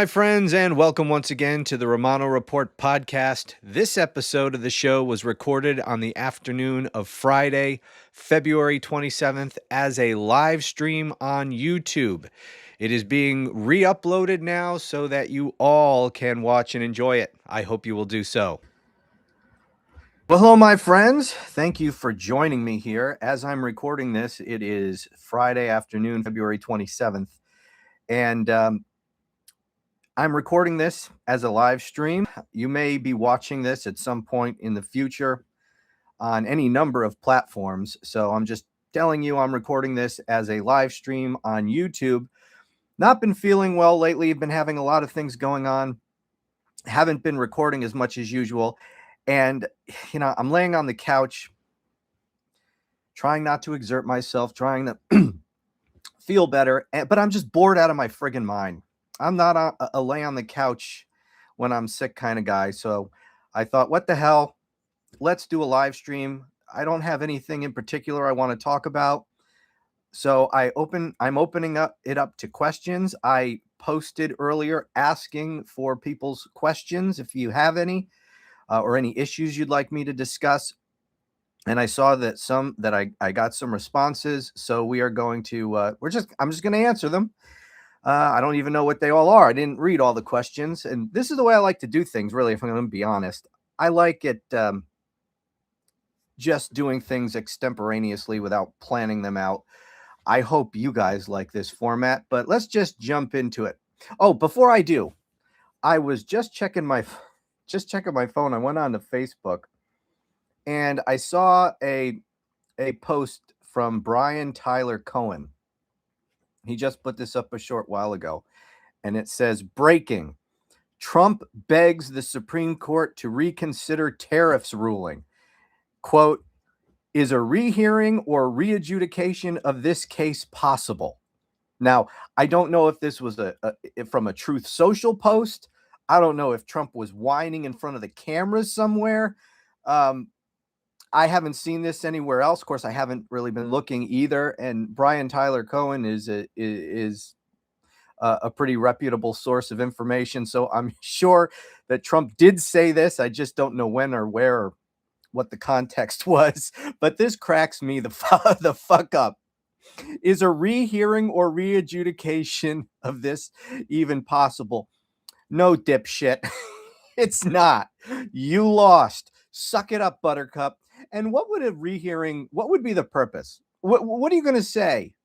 Hi, friends, and welcome once again to the Romano Report Podcast. This episode of the show was recorded on the afternoon of Friday, February 27th, as a live stream on YouTube. It is being re uploaded now so that you all can watch and enjoy it. I hope you will do so. Well, hello, my friends. Thank you for joining me here. As I'm recording this, it is Friday afternoon, February 27th. And I'm recording this as a live stream. You may be watching this at some point in the future on any number of platforms. So I'm just telling you I'm recording this as a live stream on YouTube. Not been feeling well lately. Been having a lot of things going on. Haven't been recording as much as usual. And, I'm laying on the couch, trying not to exert myself, trying to feel better. But I'm just bored out of my friggin' mind. I'm not a lay on the couch when I'm sick kind of guy. So I thought, what the hell? Let's do a live stream. I don't have anything in particular I want to talk about. So I'm opening it up to questions. I posted earlier asking for people's questions if you have any or any issues you'd like me to discuss. And I saw that I got some responses. So we are going to I'm just going to answer them. I don't even know what they all are. I didn't read all the questions. And this is the way I like to do things, really, if I'm going to be honest. I like it just doing things extemporaneously without planning them out. I hope you guys like this format, but let's just jump into it. Oh, before I do, I was just checking my phone. I went on to Facebook and I saw a post from Brian Tyler Cohen. He just put this up a short while ago, and it says, breaking: Trump begs the Supreme Court to reconsider tariffs ruling. Quote, is a rehearing or readjudication of this case possible? Now, I don't know if this was from a Truth Social post. I don't know if Trump was whining in front of the cameras somewhere. I haven't seen this anywhere else. Of course, I haven't really been looking either. And Brian Tyler Cohen is a pretty reputable source of information. So I'm sure that Trump did say this. I just don't know when or where or what the context was. But this cracks me the fuck up. Is a rehearing or readjudication of this even possible? No, dipshit. It's not. You lost. Suck it up, Buttercup. And what would be the purpose? What are you going to say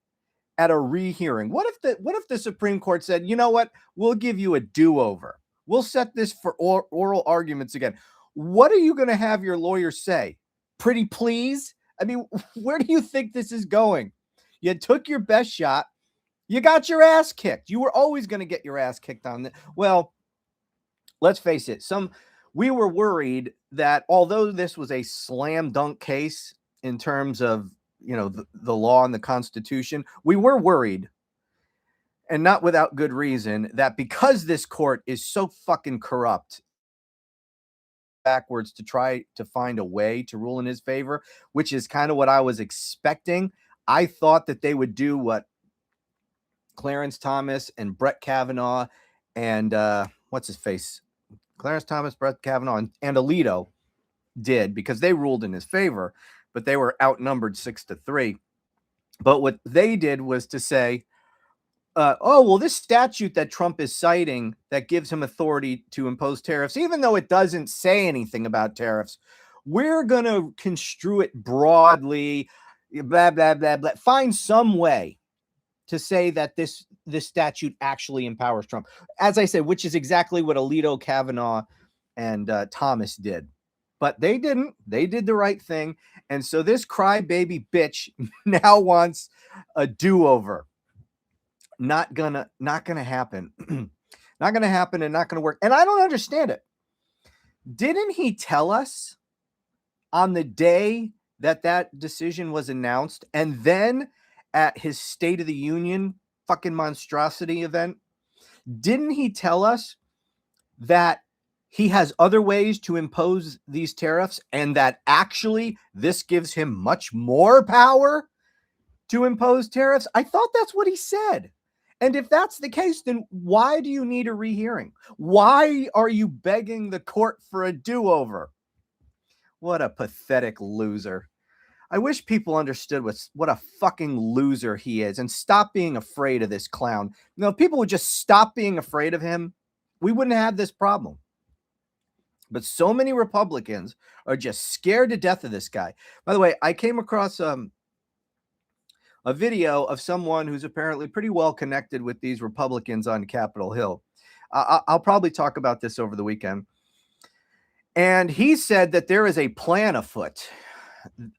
at a rehearing? What if the Supreme Court said, you know what, we'll give you a do-over. We'll set this for oral arguments again. What are you going to have your lawyer say? Pretty please? I mean, where do you think this is going? You took your best shot. You got your ass kicked. You were always going to get your ass kicked on that. Well, let's face it. We were worried that although this was a slam dunk case in terms of, the law and the Constitution, we were worried, and not without good reason, that because this court is so fucking corrupt, backwards to try to find a way to rule in his favor, which is kind of what I was expecting. I thought that they would do what Clarence Thomas and Brett Kavanaugh and what's his face? Clarence Thomas, Brett Kavanaugh, and Alito did, because they ruled in his favor, but they were outnumbered 6-3. But what they did was to say, this statute that Trump is citing that gives him authority to impose tariffs, even though it doesn't say anything about tariffs, we're going to construe it broadly, blah, blah, blah, blah. Find some way to say that this statute actually empowers Trump. As I said, which is exactly what Alito, Kavanaugh, and Thomas did. But they didn't. They did the right thing. And so this crybaby bitch now wants a do-over. Not gonna happen. Not gonna happen and not gonna work. And I don't understand it. Didn't he tell us on the day that decision was announced, and then at his State of the Union fucking monstrosity event, didn't he tell us that he has other ways to impose these tariffs, and that actually this gives him much more power to impose tariffs? I thought that's what he said. And if that's the case, then why do you need a rehearing? Why are you begging the court for a do-over? What a pathetic loser. I wish people understood what a fucking loser he is and stop being afraid of this clown. If people would just stop being afraid of him, we wouldn't have this problem. But so many Republicans are just scared to death of this guy. By the way, I came across a video of someone who's apparently pretty well connected with these Republicans on Capitol Hill. I'll probably talk about this over the weekend. And he said that there is a plan afoot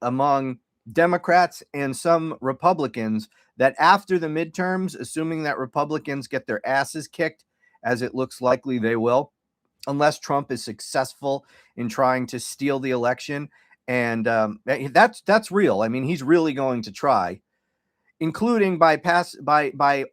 among Democrats and some Republicans that after the midterms, assuming that Republicans get their asses kicked, as it looks likely they will, unless Trump is successful in trying to steal the election. And that's real. I mean, he's really going to try, including by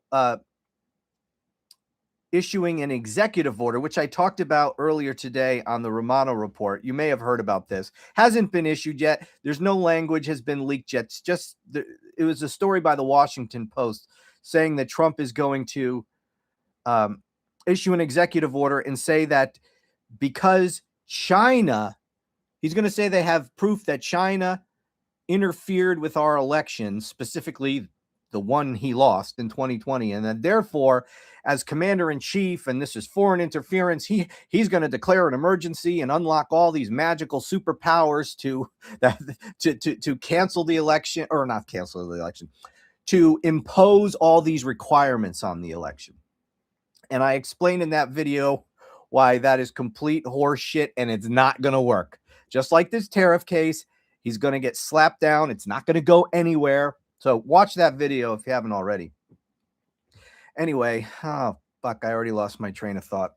issuing an executive order, which I talked about earlier today on the Romano Report. You may have heard about this. Hasn't been issued yet. There's no language has been leaked yet. It's just it was a story by the Washington Post saying that Trump is going to issue an executive order and say that because China, he's going to say they have proof that China interfered with our elections, specifically the one he lost in 2020, and then therefore, as commander-in-chief, and this is foreign interference, he's going to declare an emergency and unlock all these magical superpowers to cancel the election, or not cancel the election, to impose all these requirements on the election. And I explained in that video why that is complete horseshit and it's not going to work. Just like this tariff case, he's going to get slapped down. It's not going to go anywhere. So watch that video if you haven't already. Anyway, oh, fuck, I already lost my train of thought.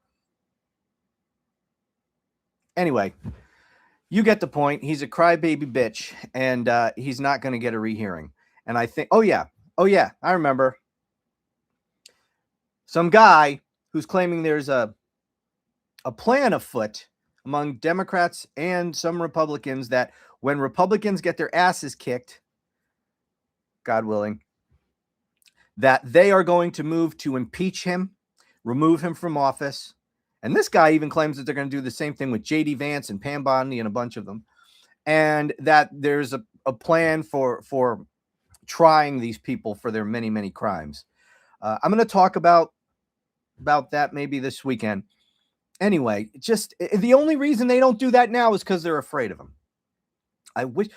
Anyway, you get the point. He's a crybaby bitch, and he's not going to get a rehearing. And I think, oh yeah, I remember. Some guy who's claiming there's a plan afoot among Democrats and some Republicans that when Republicans get their asses kicked, God willing, that they are going to move to impeach him, remove him from office. And this guy even claims that they're going to do the same thing with J.D. Vance and Pam Bondi and a bunch of them. And that there's a plan for trying these people for their many, many crimes. I'm going to talk about that maybe this weekend. Anyway, just the only reason they don't do that now is because they're afraid of him. I wish,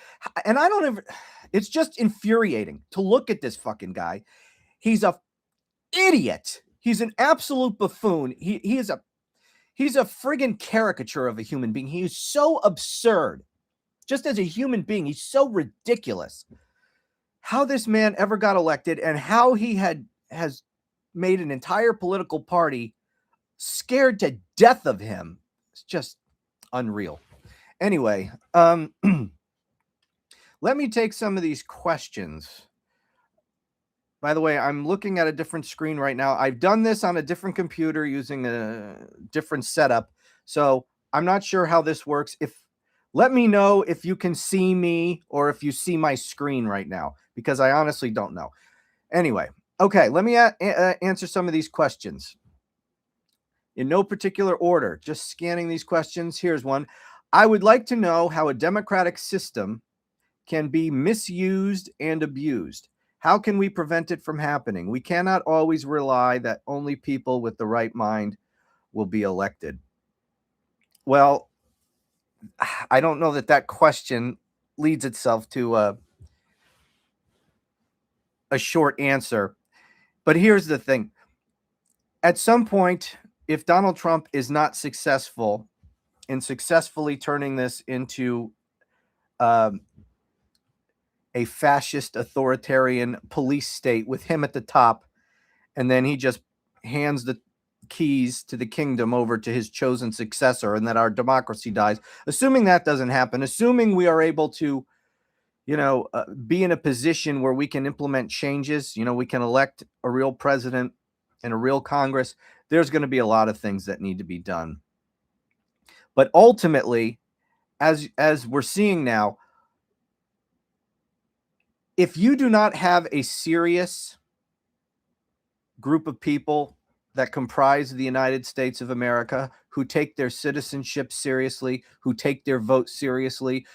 and I don't ever, it's just infuriating to look at this fucking guy. He's a idiot. He's an absolute buffoon. He's a friggin' caricature of a human being. He is so absurd. Just as a human being, he's so ridiculous. How this man ever got elected and how he has made an entire political party scared to death of him. It's just unreal. Anyway, let me take some of these questions. By the way, I'm looking at a different screen right now. I've done this on a different computer using a different setup. So I'm not sure how this works. Let me know if you can see me or if you see my screen right now, because I honestly don't know. Anyway, okay, let me answer some of these questions. In no particular order, just scanning these questions. Here's one. I would like to know how a democratic system can be misused and abused. How can we prevent it from happening? We cannot always rely that only people with the right mind will be elected. Well, I don't know that question leads itself to a short answer. But here's the thing. At some point, if Donald Trump is not successful in successfully turning this into a fascist authoritarian police state with him at the top, and then he just hands the keys to the kingdom over to his chosen successor, and that our democracy dies. Assuming that doesn't happen, assuming we are able to, be in a position where we can implement changes, we can elect a real president and a real Congress, there's going to be a lot of things that need to be done. But ultimately, as we're seeing now, if you do not have a serious group of people that comprise the United States of America, who take their citizenship seriously, who take their vote seriously,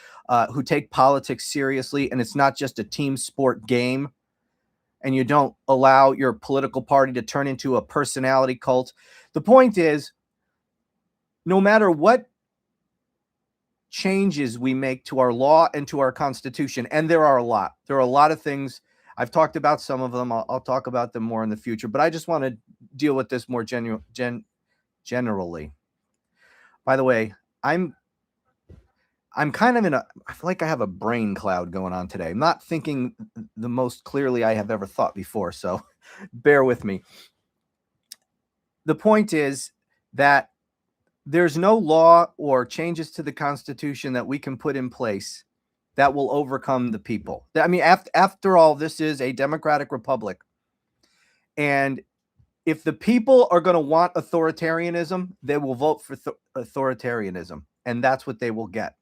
who take politics seriously, and it's not just a team sport game, and you don't allow your political party to turn into a personality cult. The point is, no matter what changes we make to our law and to our Constitution, and there are a lot of things. I've talked about some of them. I'll talk about them more in the future, but I just want to deal with this more generally. By the way, I'm kind of I feel like I have a brain cloud going on today. I'm not thinking the most clearly I have ever thought before, so bear with me. The point is that there's no law or changes to the Constitution that we can put in place that will overcome the people. I mean, after all, this is a democratic republic. And if the people are going to want authoritarianism, they will vote for authoritarianism. And that's what they will get.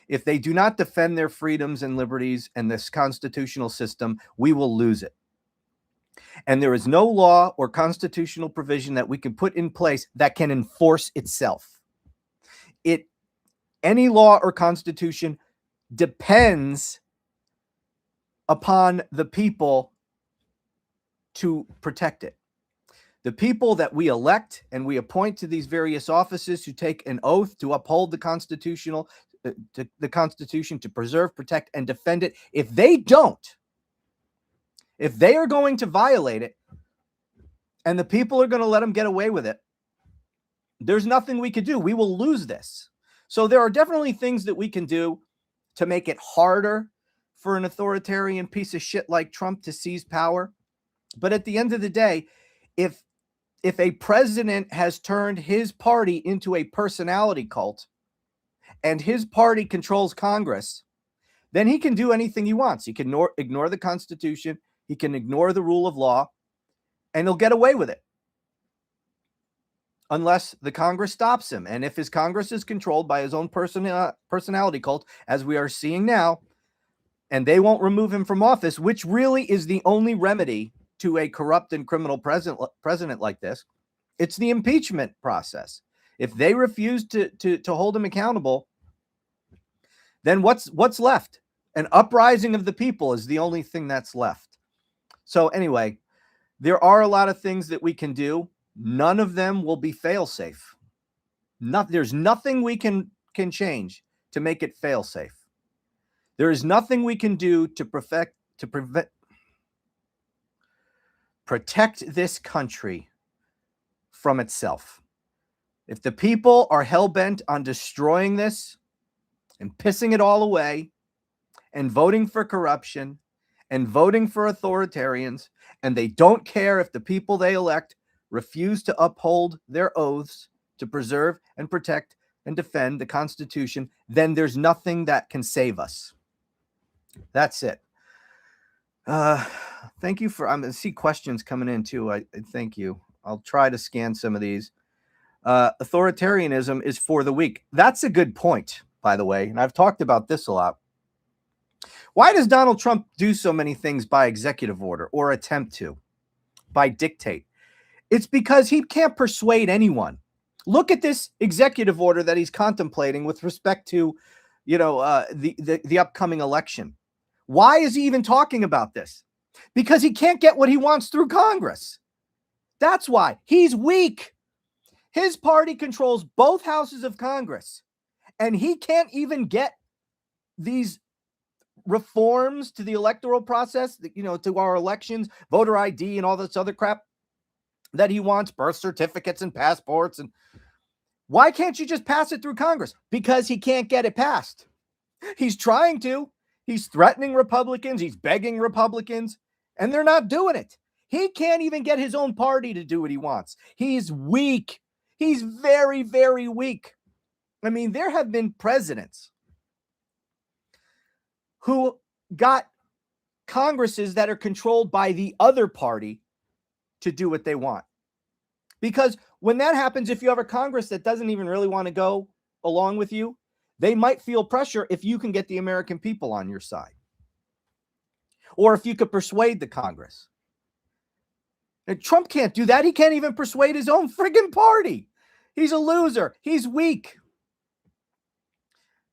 If they do not defend their freedoms and liberties and this constitutional system, we will lose it. And there is no law or constitutional provision that we can put in place that can enforce itself. Any law or constitution depends upon the people to protect it. The people that we elect and we appoint to these various offices who take an oath to uphold the Constitution, to preserve, protect, and defend it, if they don't, if they are going to violate it and the people are going to let them get away with it, there's nothing we could do. We will lose this. So there are definitely things that we can do to make it harder for an authoritarian piece of shit like Trump to seize power. But at the end of the day, if a president has turned his party into a personality cult and his party controls Congress, then he can do anything he wants. He can ignore the Constitution. He can ignore the rule of law, and he'll get away with it. Unless the Congress stops him. And if his Congress is controlled by his own personality cult, as we are seeing now, and they won't remove him from office, which really is the only remedy to a corrupt and criminal president like this, it's the impeachment process. If they refuse to hold him accountable, then what's left? An uprising of the people is the only thing that's left. So anyway, there are a lot of things that we can do. None of them will be fail-safe. There's nothing we can change to make it fail-safe. There is nothing we can do to protect this country from itself. If the people are hell-bent on destroying this and pissing it all away and voting for corruption and voting for authoritarians, and they don't care if the people they elect refuse to uphold their oaths to preserve and protect and defend the Constitution, then there's nothing that can save us. That's it. Thank you for, I'm going to see questions coming in too. I thank you. I'll try to scan some of these. Authoritarianism is for the weak. That's a good point, by the way. And I've talked about this a lot. Why does Donald Trump do so many things by executive order or attempt to, by dictate? It's because he can't persuade anyone. Look at this executive order that he's contemplating with respect to, the upcoming election. Why is he even talking about this? Because he can't get what he wants through Congress. That's why. He's weak. His party controls both houses of Congress, and he can't even get these reforms to the electoral process, to our elections, voter ID and all this other crap that he wants, birth certificates and passports. And why can't you just pass it through Congress? Because he can't get it passed. He's trying to. He's threatening Republicans. He's begging Republicans, and they're not doing it. He can't even get his own party to do what he wants. He's weak. He's very, very weak. I mean, there have been presidents who got Congresses that are controlled by the other party to do what they want. Because when that happens, if you have a Congress that doesn't even really want to go along with you, they might feel pressure if you can get the American people on your side. Or if you could persuade the Congress. And Trump can't do that. He can't even persuade his own friggin' party. He's a loser. He's weak.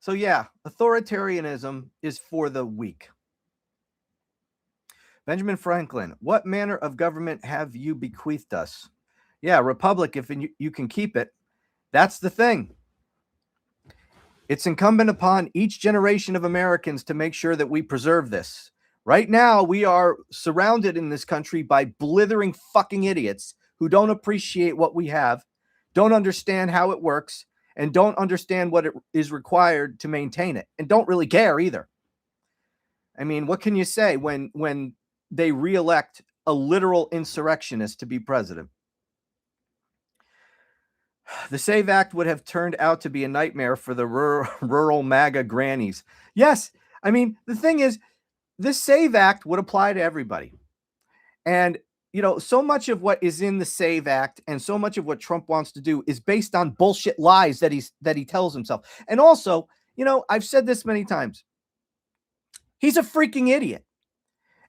So yeah, authoritarianism is for the weak. Benjamin Franklin, what manner of government have you bequeathed us? Yeah, republic, if you can keep it. That's the thing. It's incumbent upon each generation of Americans to make sure that we preserve this. Right now, we are surrounded in this country by blithering fucking idiots who don't appreciate what we have, don't understand how it works, and don't understand what it is required to maintain it, and don't really care either. I mean, what can you say when they reelect a literal insurrectionist to be president? The SAVE Act would have turned out to be a nightmare for the rural MAGA grannies. Yes, I mean, the thing is, this SAVE Act would apply to everybody. And, so much of what is in the SAVE Act and so much of what Trump wants to do is based on bullshit lies that he tells himself. And also, I've said this many times. He's a freaking idiot.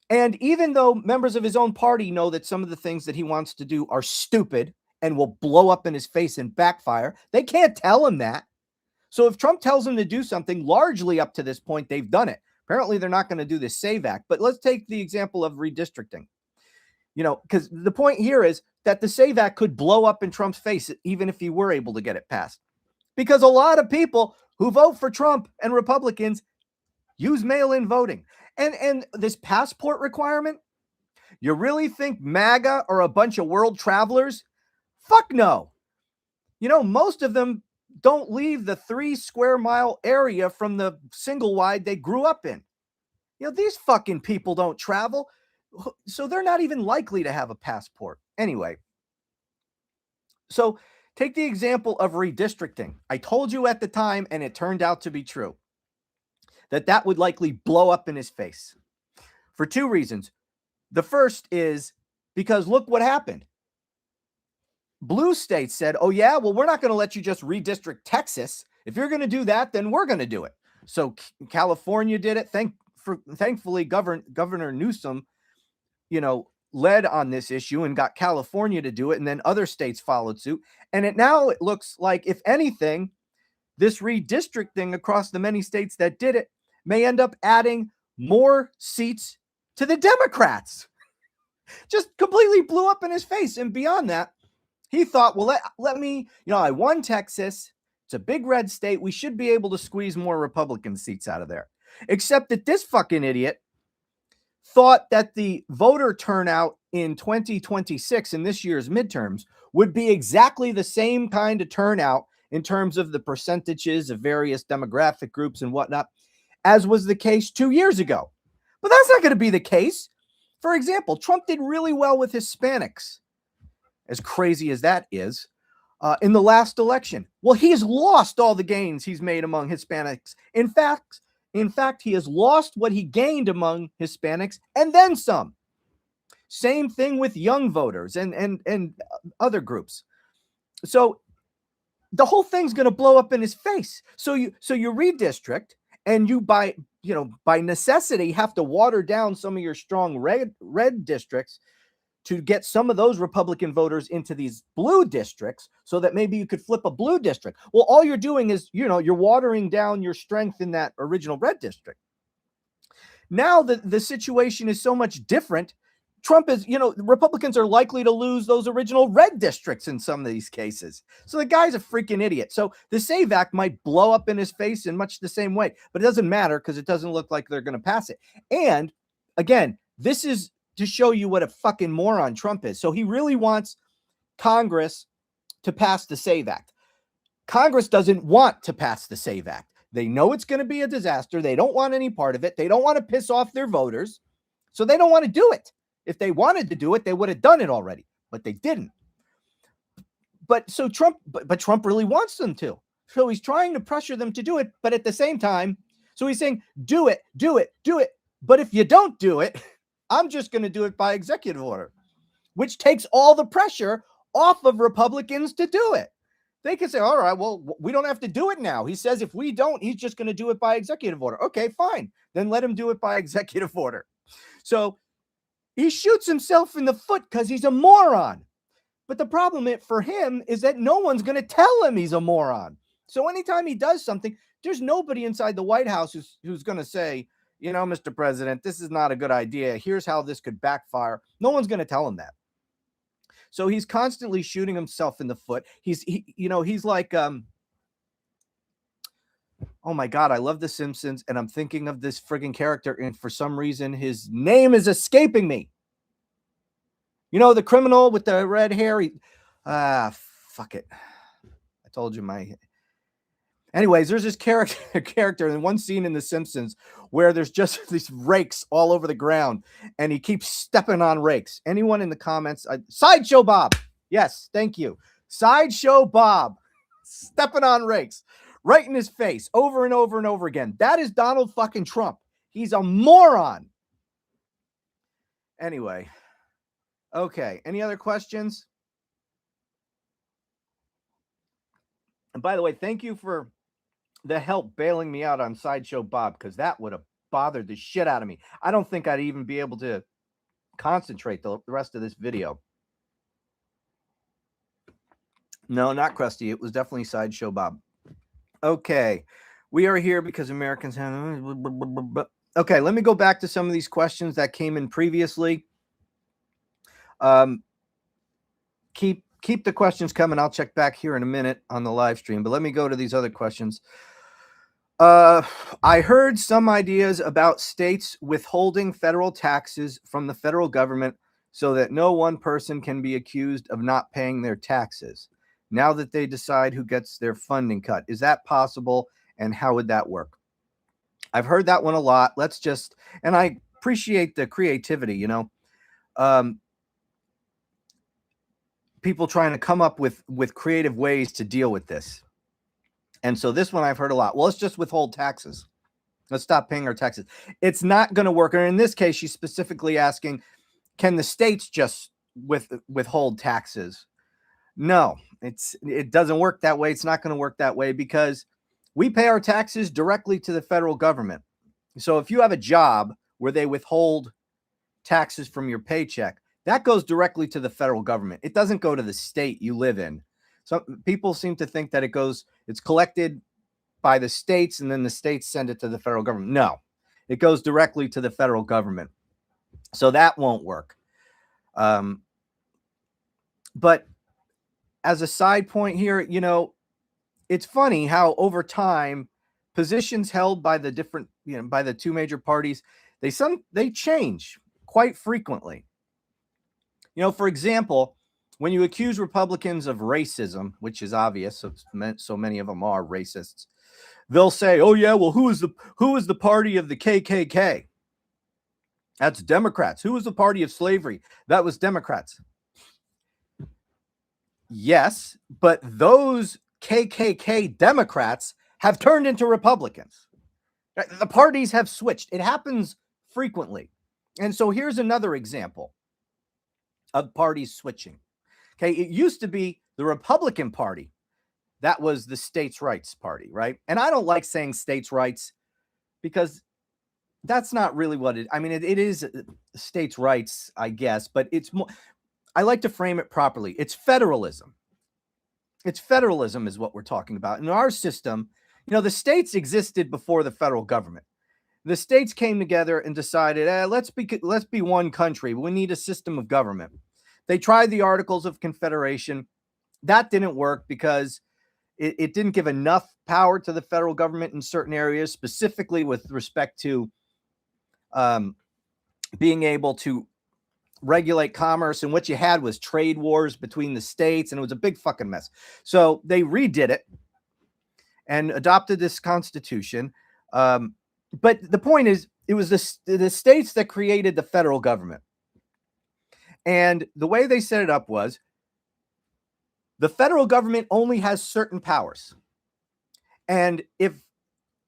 And even though members of his own party know that some of the things that he wants to do are stupid and will blow up in his face and backfire, they can't tell him that. So if Trump tells him to do something, largely up to this point, they've done it. Apparently, they're not going to do this SAVE Act. But let's take the example of redistricting. Because the point here is that the SAVE Act could blow up in Trump's face, even if he were able to get it passed. Because a lot of people who vote for Trump and Republicans use mail-in voting. And this passport requirement, you really think MAGA are a bunch of world travelers? Fuck no. Most of them don't leave the 3 square mile area from the single wide they grew up in. These fucking people don't travel, so they're not even likely to have a passport. Anyway, so take the example of redistricting. I told you at the time, and it turned out to be true, that would likely blow up in his face for 2 reasons. The first is because look what happened. Blue states said, oh, yeah, well, we're not going to let you just redistrict Texas. If you're going to do that, then we're going to do it. So California did it. Thankfully, Governor Newsom, led on this issue and got California to do it. And then other states followed suit. And now it looks like, if anything, this redistricting across the many states that did it may end up adding more seats to the Democrats. Just completely blew up in his face. And beyond that, he thought, well, let me, I won Texas. It's a big red state. We should be able to squeeze more Republican seats out of there. Except that this fucking idiot thought that the voter turnout in 2026 in this year's midterms would be exactly the same kind of turnout in terms of the percentages of various demographic groups and whatnot, as was the case 2 years ago. But that's not going to be the case. For example, Trump did really well with Hispanics, as crazy as that is, in the last election. Well, he's lost all the gains he's made among Hispanics. In fact, he has lost what he gained among Hispanics and then some. Same thing with young voters and other groups. So the whole thing's going to blow up in his face. So you redistrict, and you by necessity have to water down some of your strong red districts to get some of those Republican voters into these blue districts so that maybe you could flip a blue district. Well, all you're doing is, you're watering down your strength in that original red district. Now the situation is so much different. Trump is, Republicans are likely to lose those original red districts in some of these cases. So the guy's a freaking idiot. So the SAVE Act might blow up in his face in much the same way, but it doesn't matter because it doesn't look like they're going to pass it. And again, this is to show you what a fucking moron Trump is. So he really wants Congress to pass the SAVE Act. Congress doesn't want to pass the SAVE Act. They know it's going to be a disaster. They don't want any part of it. They don't want to piss off their voters. So they don't want to do it. If they wanted to do it, they would have done it already, but they didn't. But Trump really wants them to. So he's trying to pressure them to do it. But at the same time, so he's saying, do it. But if you don't do it, I'm just going to do it by executive order, which takes all the pressure off of Republicans to do it. They can say, all right, well, we don't have to do it now. He says if we don't, he's just going to do it by executive order. Okay, fine. Then let him do it by executive order. So He shoots himself in the foot because he's a moron. But the problem for him is that no one's going to tell him he's a moron. So anytime he does something, there's nobody inside the White House who's going to say, you know, Mr. President, this is not a good idea. Here's how this could backfire. No one's going to tell him that. So he's constantly shooting himself in the foot. He's like, oh my God, I love The Simpsons, and I'm thinking of this frigging character, and for some reason, his name is escaping me. You know, the criminal with the red hair. Fuck it. I told you Anyways, there's this character in one scene in The Simpsons where there's just these rakes all over the ground, and he keeps stepping on rakes. Anyone in the comments? Sideshow Bob. Yes, thank you. Sideshow Bob stepping on rakes right in his face over and over and over again. That is Donald fucking Trump. He's a moron. Anyway. Okay, any other questions? And by the way, thank you for the help bailing me out on Sideshow Bob, because that would have bothered the shit out of me. I don't think I'd even be able to concentrate the rest of this video. No, not Krusty. It was definitely Sideshow Bob. Okay, we are here because Americans have... Okay, let me go back to some of these questions that came in previously. Keep the questions coming. I'll check back here in a minute on the live stream, but let me go to these other questions. I heard some ideas about states withholding federal taxes from the federal government so that no one person can be accused of not paying their taxes now that they decide who gets their funding cut. Is that possible, and how would that work? I've heard that one a lot. And I appreciate the creativity, you know. People trying to come up with creative ways to deal with this. And so this one I've heard a lot. Well, let's just withhold taxes. Let's stop paying our taxes. It's not going to work. And in this case, she's specifically asking, can the states just withhold taxes? No, it doesn't work that way. It's not going to work that way because we pay our taxes directly to the federal government. So if you have a job where they withhold taxes from your paycheck, that goes directly to the federal government. It doesn't go to the state you live in. So people seem to think that it's collected by the states and then the states send it to the federal government. No, it goes directly to the federal government. So that won't work. But as a side point here, you know, it's funny how over time positions held by the different, you know, by the two major parties, they change quite frequently. You know, for example, when you accuse Republicans of racism, which is obvious, so many of them are racists, they'll say, "Oh yeah, well, who is the party of the KKK? That's Democrats. Who was the party of slavery? That was Democrats." Yes, but those KKK Democrats have turned into Republicans. The parties have switched. It happens frequently. And so here's another example of parties switching. Okay, it used to be the Republican Party. That was the states' rights party, right? And I don't like saying states' rights because that's not really what it is states' rights, I guess, but it's more, I like to frame it properly. It's federalism. It's federalism is what we're talking about. In our system, you know, the states existed before the federal government. The states came together and decided, let's be one country. We need a system of government. They tried the Articles of Confederation. That didn't work because it didn't give enough power to the federal government in certain areas, specifically with respect to being able to regulate commerce. And what you had was trade wars between the states, and it was a big fucking mess. So they redid it and adopted this constitution. But the point is, it was the states that created the federal government. And the way they set it up was the federal government only has certain powers. And if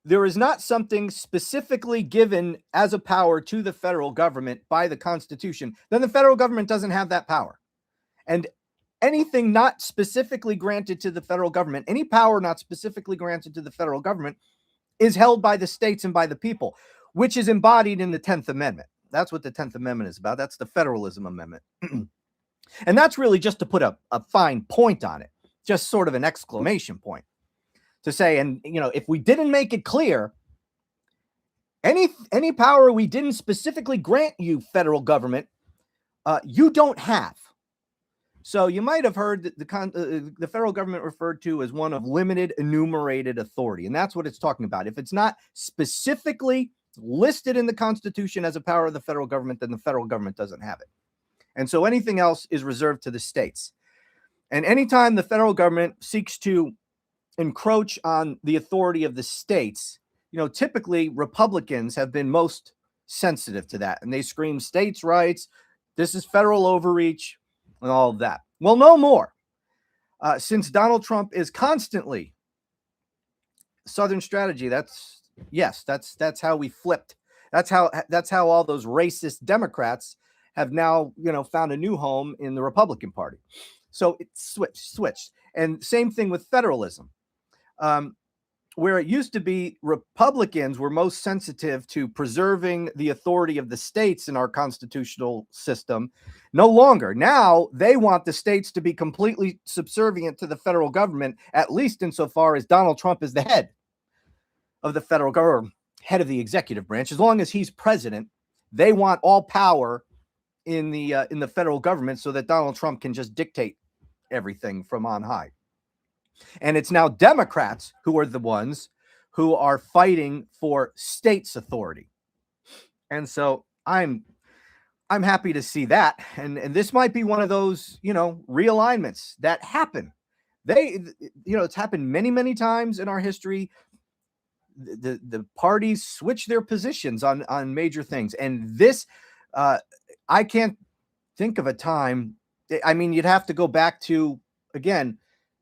there is not something specifically given as a power to the federal government by the Constitution, then the federal government doesn't have that power. And anything not specifically granted to the federal government, any power not specifically granted to the federal government, is held by the states and by the people, which is embodied in the 10th Amendment. That's what the 10th Amendment is about. That's the Federalism Amendment. And that's really just to put a fine point on it, just sort of an exclamation point to say, and, if we didn't make it clear, any power we didn't specifically grant you, federal government, you don't have. So you might have heard that the federal government referred to as one of limited enumerated authority. And that's what it's talking about. If it's not specifically listed in the Constitution as a power of the federal government, then the federal government doesn't have it. And so anything else is reserved to the states. And anytime the federal government seeks to encroach on the authority of the states, typically Republicans have been most sensitive to that. And they scream states' rights, this is federal overreach, and all of that. Well, no more. Since Donald Trump is constantly Southern strategy, that's how we flipped. That's how all those racist Democrats have now, found a new home in the Republican Party. So it switched. And same thing with federalism. Where it used to be Republicans were most sensitive to preserving the authority of the states in our constitutional system, no longer. Now they want the states to be completely subservient to the federal government, at least insofar as Donald Trump is the head of the federal government, head of the executive branch. As long as he's president, they want all power in the federal government so that Donald Trump can just dictate everything from on high. And it's now Democrats who are the ones who are fighting for states' authority. And so I'm happy to see that. And this might be one of those, realignments that happen. It's happened many, many times in our history. The parties switch their positions on major things. And this, I can't think of a time. I mean, you'd have to go back to, again,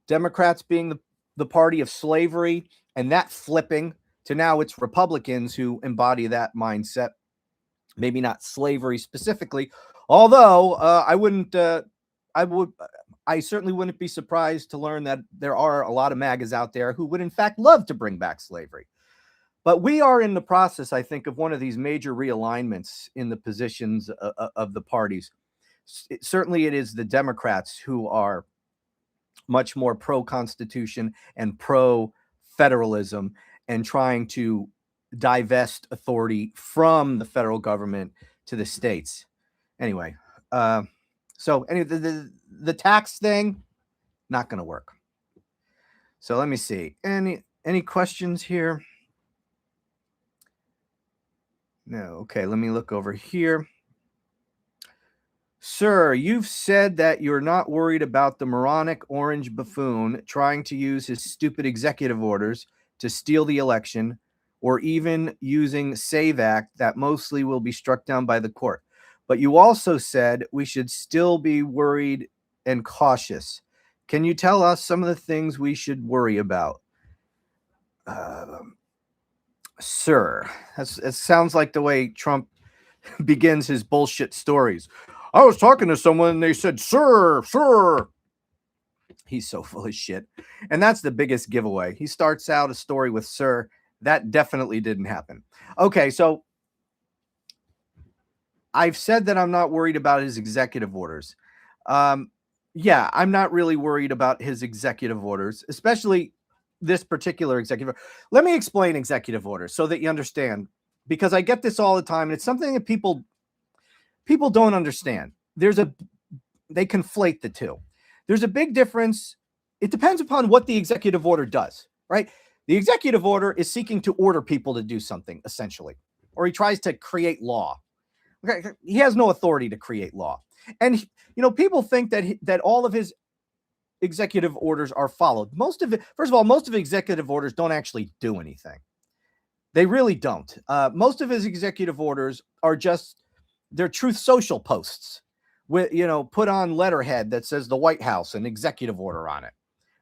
Democrats being the party of slavery and that flipping to now it's Republicans who embody that mindset. Maybe not slavery specifically, although I certainly wouldn't be surprised to learn that there are a lot of MAGAs out there who would in fact love to bring back slavery. But we are in the process, I think, of one of these major realignments in the positions of the parties. Certainly it is the Democrats who are much more pro-Constitution and pro-federalism and trying to divest authority from the federal government to the states. Anyway, the tax thing, not going to work. So let me see. Any questions here? No. Okay, let me look over here. Sir, you've said that you're not worried about the moronic orange buffoon trying to use his stupid executive orders to steal the election, or even using SAVE Act that mostly will be struck down by the court. But you also said we should still be worried and cautious. Can you tell us some of the things we should worry about? Sir, it sounds like the way Trump begins his bullshit stories. I was talking to someone and they said, sir. He's so full of shit. And that's the biggest giveaway. He starts out a story with sir. That definitely didn't happen. Okay, so I've said that I'm not worried about his executive orders. Yeah, I'm not really worried about his executive orders, especially this particular executive. Let me explain executive orders so that you understand, because I get this all the time. And it's something that people don't understand. They conflate the two. There's a big difference. It depends upon what the executive order does, right? The executive order is seeking to order people to do something, essentially, or he tries to create law. Okay, he has no authority to create law. And, people think that all of his executive orders are followed. Most of the executive orders don't actually do anything. They really don't. Most of his executive orders are just, they're Truth Social posts with, put on letterhead that says the White House, an executive order on it,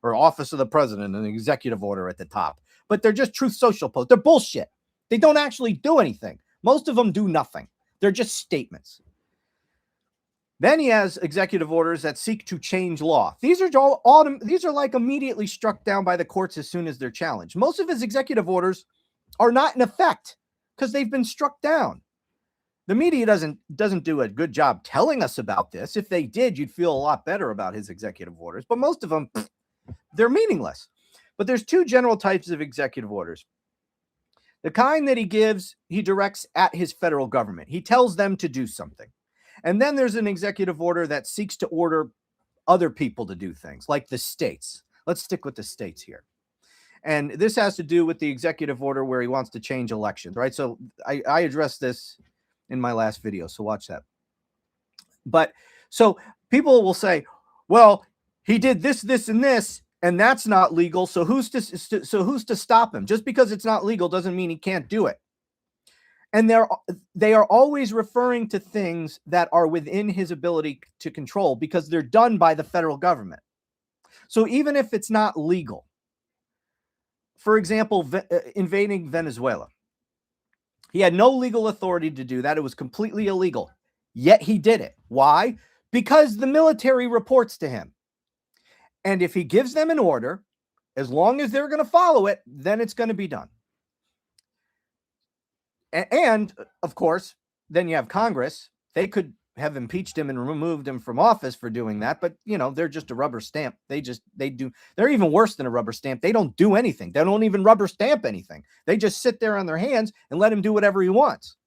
or Office of the President, an executive order at the top. But they're just Truth Social posts. They're bullshit. They don't actually do anything. Most of them do nothing. They're just statements. Then he has executive orders that seek to change law. These are like immediately struck down by the courts as soon as they're challenged. Most of his executive orders are not in effect because they've been struck down. The media doesn't do a good job telling us about this. If they did, you'd feel a lot better about his executive orders. But most of them, they're meaningless. But there's two general types of executive orders. The kind that he directs at his federal government. He tells them to do something. And then there's an executive order that seeks to order other people to do things, like the states. Let's stick with the states here. And this has to do with the executive order where he wants to change elections, right? So I addressed this in my last video, so watch that. But so people will say, well, he did this, this, and this, and that's not legal. So who's to stop him? Just because it's not legal doesn't mean he can't do it. And they are always referring to things that are within his ability to control because they're done by the federal government. So even if it's not legal, for example, invading Venezuela, he had no legal authority to do that. It was completely illegal. Yet he did it. Why? Because the military reports to him. And if he gives them an order, as long as they're going to follow it, then it's going to be done. And of course, then you have Congress. They could have impeached him and removed him from office for doing that. But, they're just a rubber stamp. They're even worse than a rubber stamp. They don't do anything. They don't even rubber stamp anything. They just sit there on their hands and let him do whatever he wants.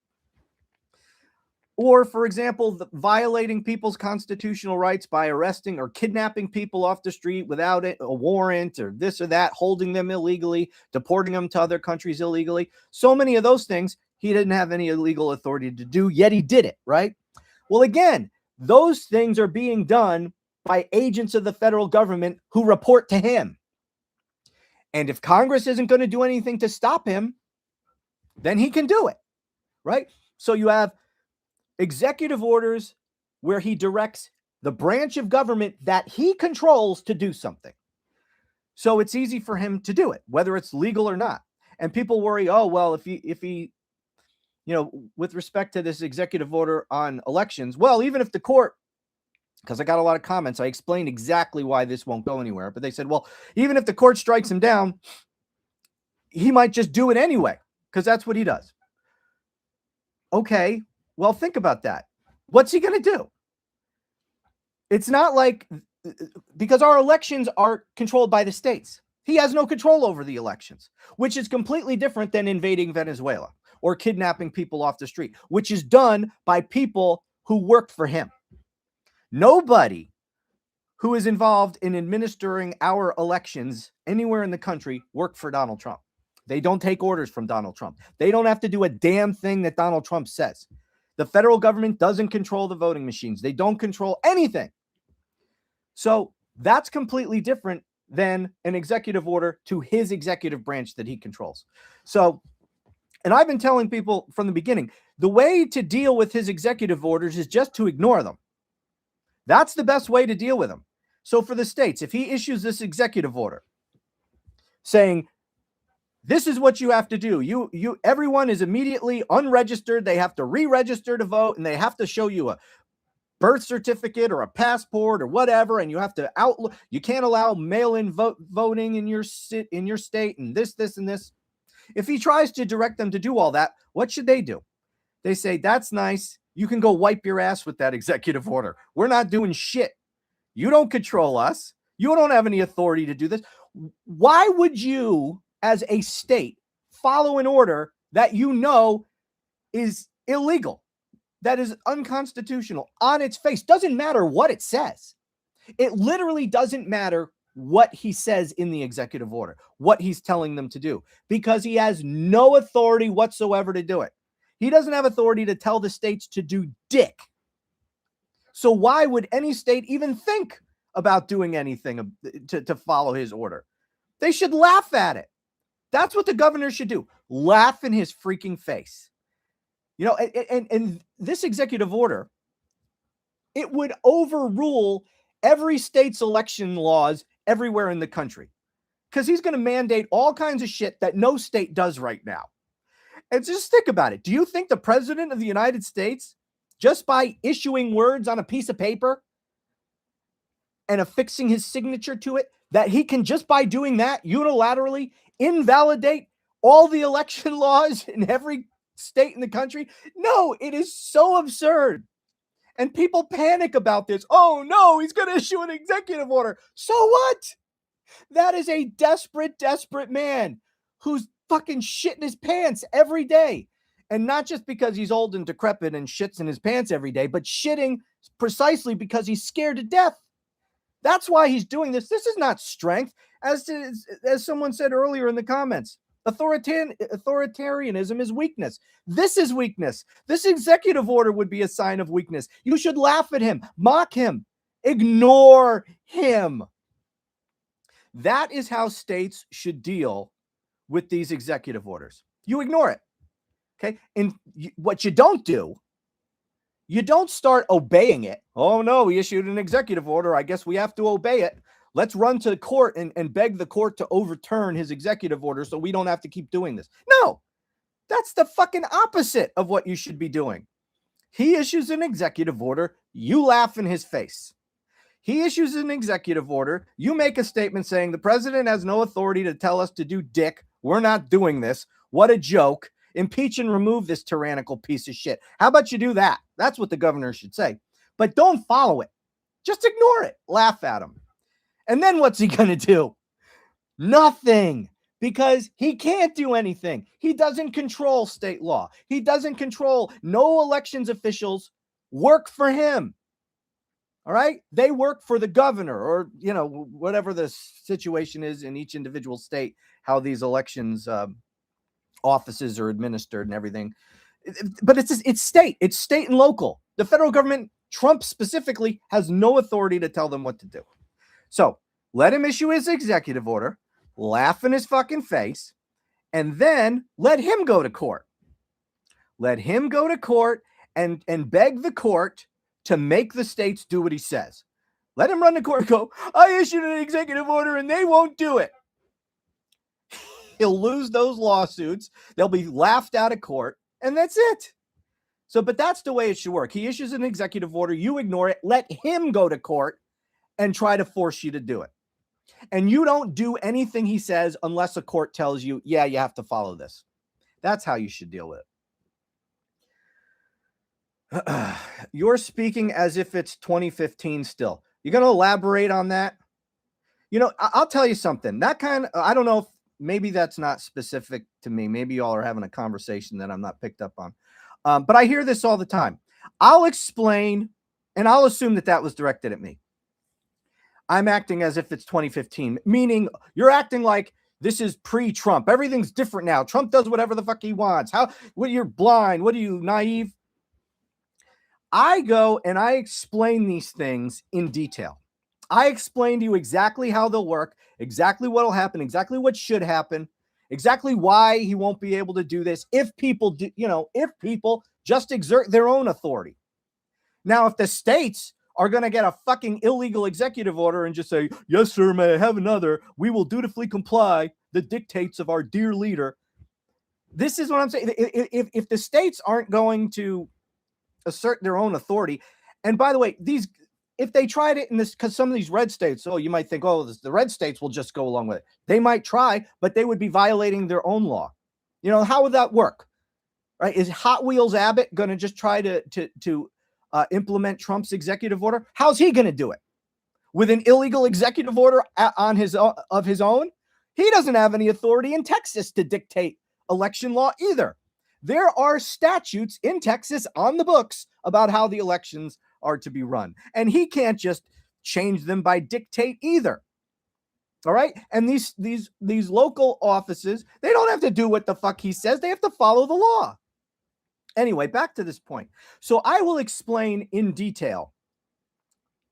Or, for example, violating people's constitutional rights by arresting or kidnapping people off the street without a warrant or this or that, holding them illegally, deporting them to other countries illegally. So many of those things he didn't have any legal authority to do, yet he did it, right? Well, again, those things are being done by agents of the federal government who report to him. And if Congress isn't going to do anything to stop him, then he can do it, right? So you have executive orders where he directs the branch of government that he controls to do something. So it's easy for him to do it, whether it's legal or not. And people worry, oh, well, if he with respect to this executive order on elections, well, even if the court, because I got a lot of comments, I explained exactly why this won't go anywhere. But they said, well, even if the court strikes him down, he might just do it anyway, because that's what he does. Okay, well, think about that. What's he going to do? It's not like, because our elections are controlled by the states. He has no control over the elections, which is completely different than invading Venezuela or kidnapping people off the street, which is done by people who work for him. Nobody who is involved in administering our elections anywhere in the country work for Donald Trump. They don't take orders from Donald Trump. They don't have to do a damn thing that Donald Trump says. The federal government doesn't control the voting machines. They don't control anything. So that's completely different than an executive order to his executive branch that he controls. So, and I've been telling people from the beginning, the way to deal with his executive orders is just to ignore them. That's the best way to deal with them. So for the states, if he issues this executive order saying, this is what you have to do. Everyone is immediately unregistered. They have to re-register to vote, and they have to show you a birth certificate or a passport or whatever, and you have to you can't allow mail-in voting in your state and this, and this. If he tries to direct them to do all that, what should they do? They say, that's nice. You can go wipe your ass with that executive order. We're not doing shit. You don't control us. You don't have any authority to do this. Why would you, as a state, follow an order that you know is illegal, that is unconstitutional on its face? Doesn't matter what it says. It literally doesn't matter what he says in the executive order, what he's telling them to do, because he has no authority whatsoever to do it. He doesn't have authority to tell the states to do dick. So why would any state even think about doing anything to follow his order? They should laugh at it. That's what the governor should do. Laugh in his freaking face. And this executive order, it would overrule every state's election laws everywhere in the country, because he's going to mandate all kinds of shit that no state does right now. And just think about it. Do you think the president of the United States, just by issuing words on a piece of paper and affixing his signature to it, that he can, just by doing that, unilaterally invalidate all the election laws in every state in the country? No, it is so absurd. And people panic about this. Oh no, he's going to issue an executive order. So what? That is a desperate, desperate man who's fucking shitting his pants every day. And not just because he's old and decrepit and shits in his pants every day, but shitting precisely because he's scared to death. That's why he's doing this. This is not strength. As someone said earlier in the comments, authoritarianism is weakness. This is weakness. This executive order would be a sign of weakness. You should laugh at him, mock him, ignore him. That is how states should deal with these executive orders. You ignore it. Okay. And what you don't do, you don't start obeying it. Oh no, we issued an executive order. I guess we have to obey it. Let's run to the court and beg the court to overturn his executive order so we don't have to keep doing this. No, that's the fucking opposite of what you should be doing. He issues an executive order. You laugh in his face. He issues an executive order. You make a statement saying the president has no authority to tell us to do dick. We're not doing this. What a joke. Impeach and remove this tyrannical piece of shit. How about you do that? That's what the governor should say. But don't follow it. Just ignore it. Laugh at him. And then what's he going to do? Nothing. Because he can't do anything. He doesn't control state law. He doesn't control. No elections officials work for him. All right? They work for the governor or, you know, whatever the situation is in each individual state, how these elections offices are administered and everything. But it's state. It's state and local. The federal government, Trump specifically, has no authority to tell them what to do. So let him issue his executive order, laugh in his fucking face, and then let him go to court. Let him go to court and beg the court to make the states do what he says. Let him run to court and go, I issued an executive order and they won't do it. He'll lose those lawsuits. They'll be laughed out of court, and that's it. So, but that's the way it should work. He issues an executive order. You ignore it. Let him go to court and try to force you to do it. And you don't do anything he says unless a court tells you, yeah, you have to follow this. That's how you should deal with it. You're speaking as if it's 2015 still. You're going to elaborate on that? You know, I'll tell you something. That kind of, I don't know if maybe that's not specific to me. Maybe y'all are having a conversation that I'm not picked up on. But I hear this all the time. I'll explain, and I'll assume that that was directed at me. I'm acting as if it's 2015, meaning you're acting like this is pre-Trump. Everything's different now. Trump does whatever the fuck he wants. What, you're blind? What are you, naive? I go and I explain these things in detail. I explain to you exactly how they'll work, exactly what will happen, exactly what should happen, exactly why he won't be able to do this if people do, if people just exert their own authority. Now, if the states are going to get a fucking illegal executive order and just say, yes, sir, may I have another? We will dutifully comply the dictates of our dear leader. This is what I'm saying. If the states aren't going to assert their own authority, and by the way, if they tried it in this, because some of these red states, you might think, the red states will just go along with it. They might try, but they would be violating their own law. How would that work? Right? Is Hot Wheels Abbott going to just try to implement Trump's executive order? How's he going to do it? With an illegal executive order of his own? He doesn't have any authority in Texas to dictate election law either. There are statutes in Texas on the books about how the elections are to be run. And he can't just change them by dictate either. All right? And these local offices, they don't have to do what the fuck he says. They have to follow the law. Anyway, back to this point. So I will explain in detail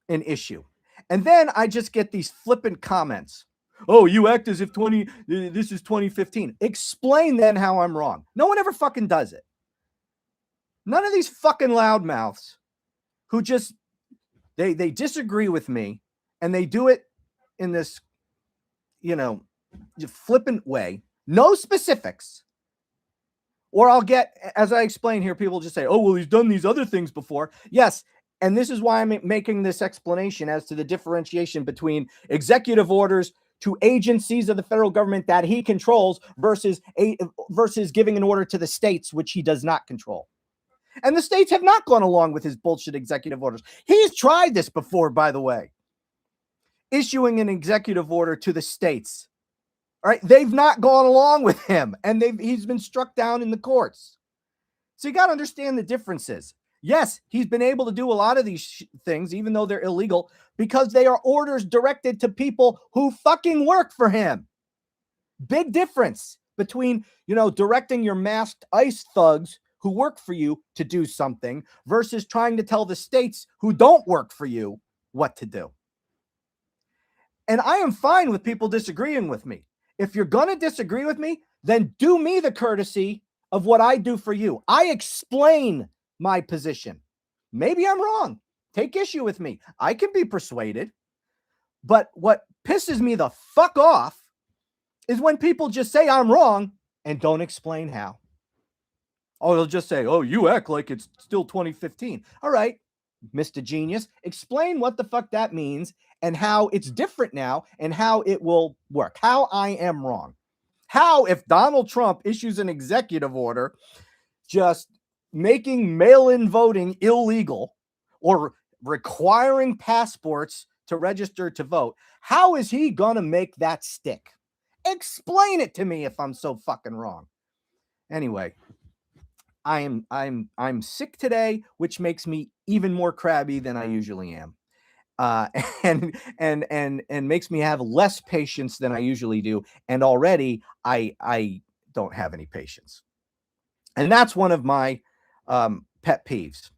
an issue. And then I just get these flippant comments. Oh, you act as if this is 2015. Explain then how I'm wrong. No one ever fucking does it. None of these fucking loudmouths who just, they disagree with me and they do it in this, flippant way. No specifics. Or I'll get, as I explain here, people just say, oh, well, he's done these other things before. Yes. And this is why I'm making this explanation as to the differentiation between executive orders to agencies of the federal government that he controls versus giving an order to the states, which he does not control. And the states have not gone along with his bullshit executive orders. He's tried this before, by the way, issuing an executive order to the states. All right, they've not gone along with him, and he's been struck down in the courts. So you got to understand the differences. Yes, he's been able to do a lot of these things, even though they're illegal, because they are orders directed to people who fucking work for him. Big difference between, directing your masked ICE thugs who work for you to do something versus trying to tell the states who don't work for you what to do. And I am fine with people disagreeing with me. If you're going to disagree with me, then do me the courtesy of what I do for you. I explain my position. Maybe I'm wrong. Take issue with me. I can be persuaded. But what pisses me the fuck off is when people just say I'm wrong and don't explain how. Oh, they'll just say, oh, you act like it's still 2015. All right, Mr. Genius, explain what the fuck that means and how it's different now and how it will work. How I am wrong. How, if Donald Trump issues an executive order just making mail-in voting illegal or requiring passports to register to vote, how is he going to make that stick? Explain it to me if I'm so fucking wrong. Anyway, I'm sick today, which makes me even more crabby than I usually am. And makes me have less patience than I usually do. And already I don't have any patience. And that's one of my pet peeves.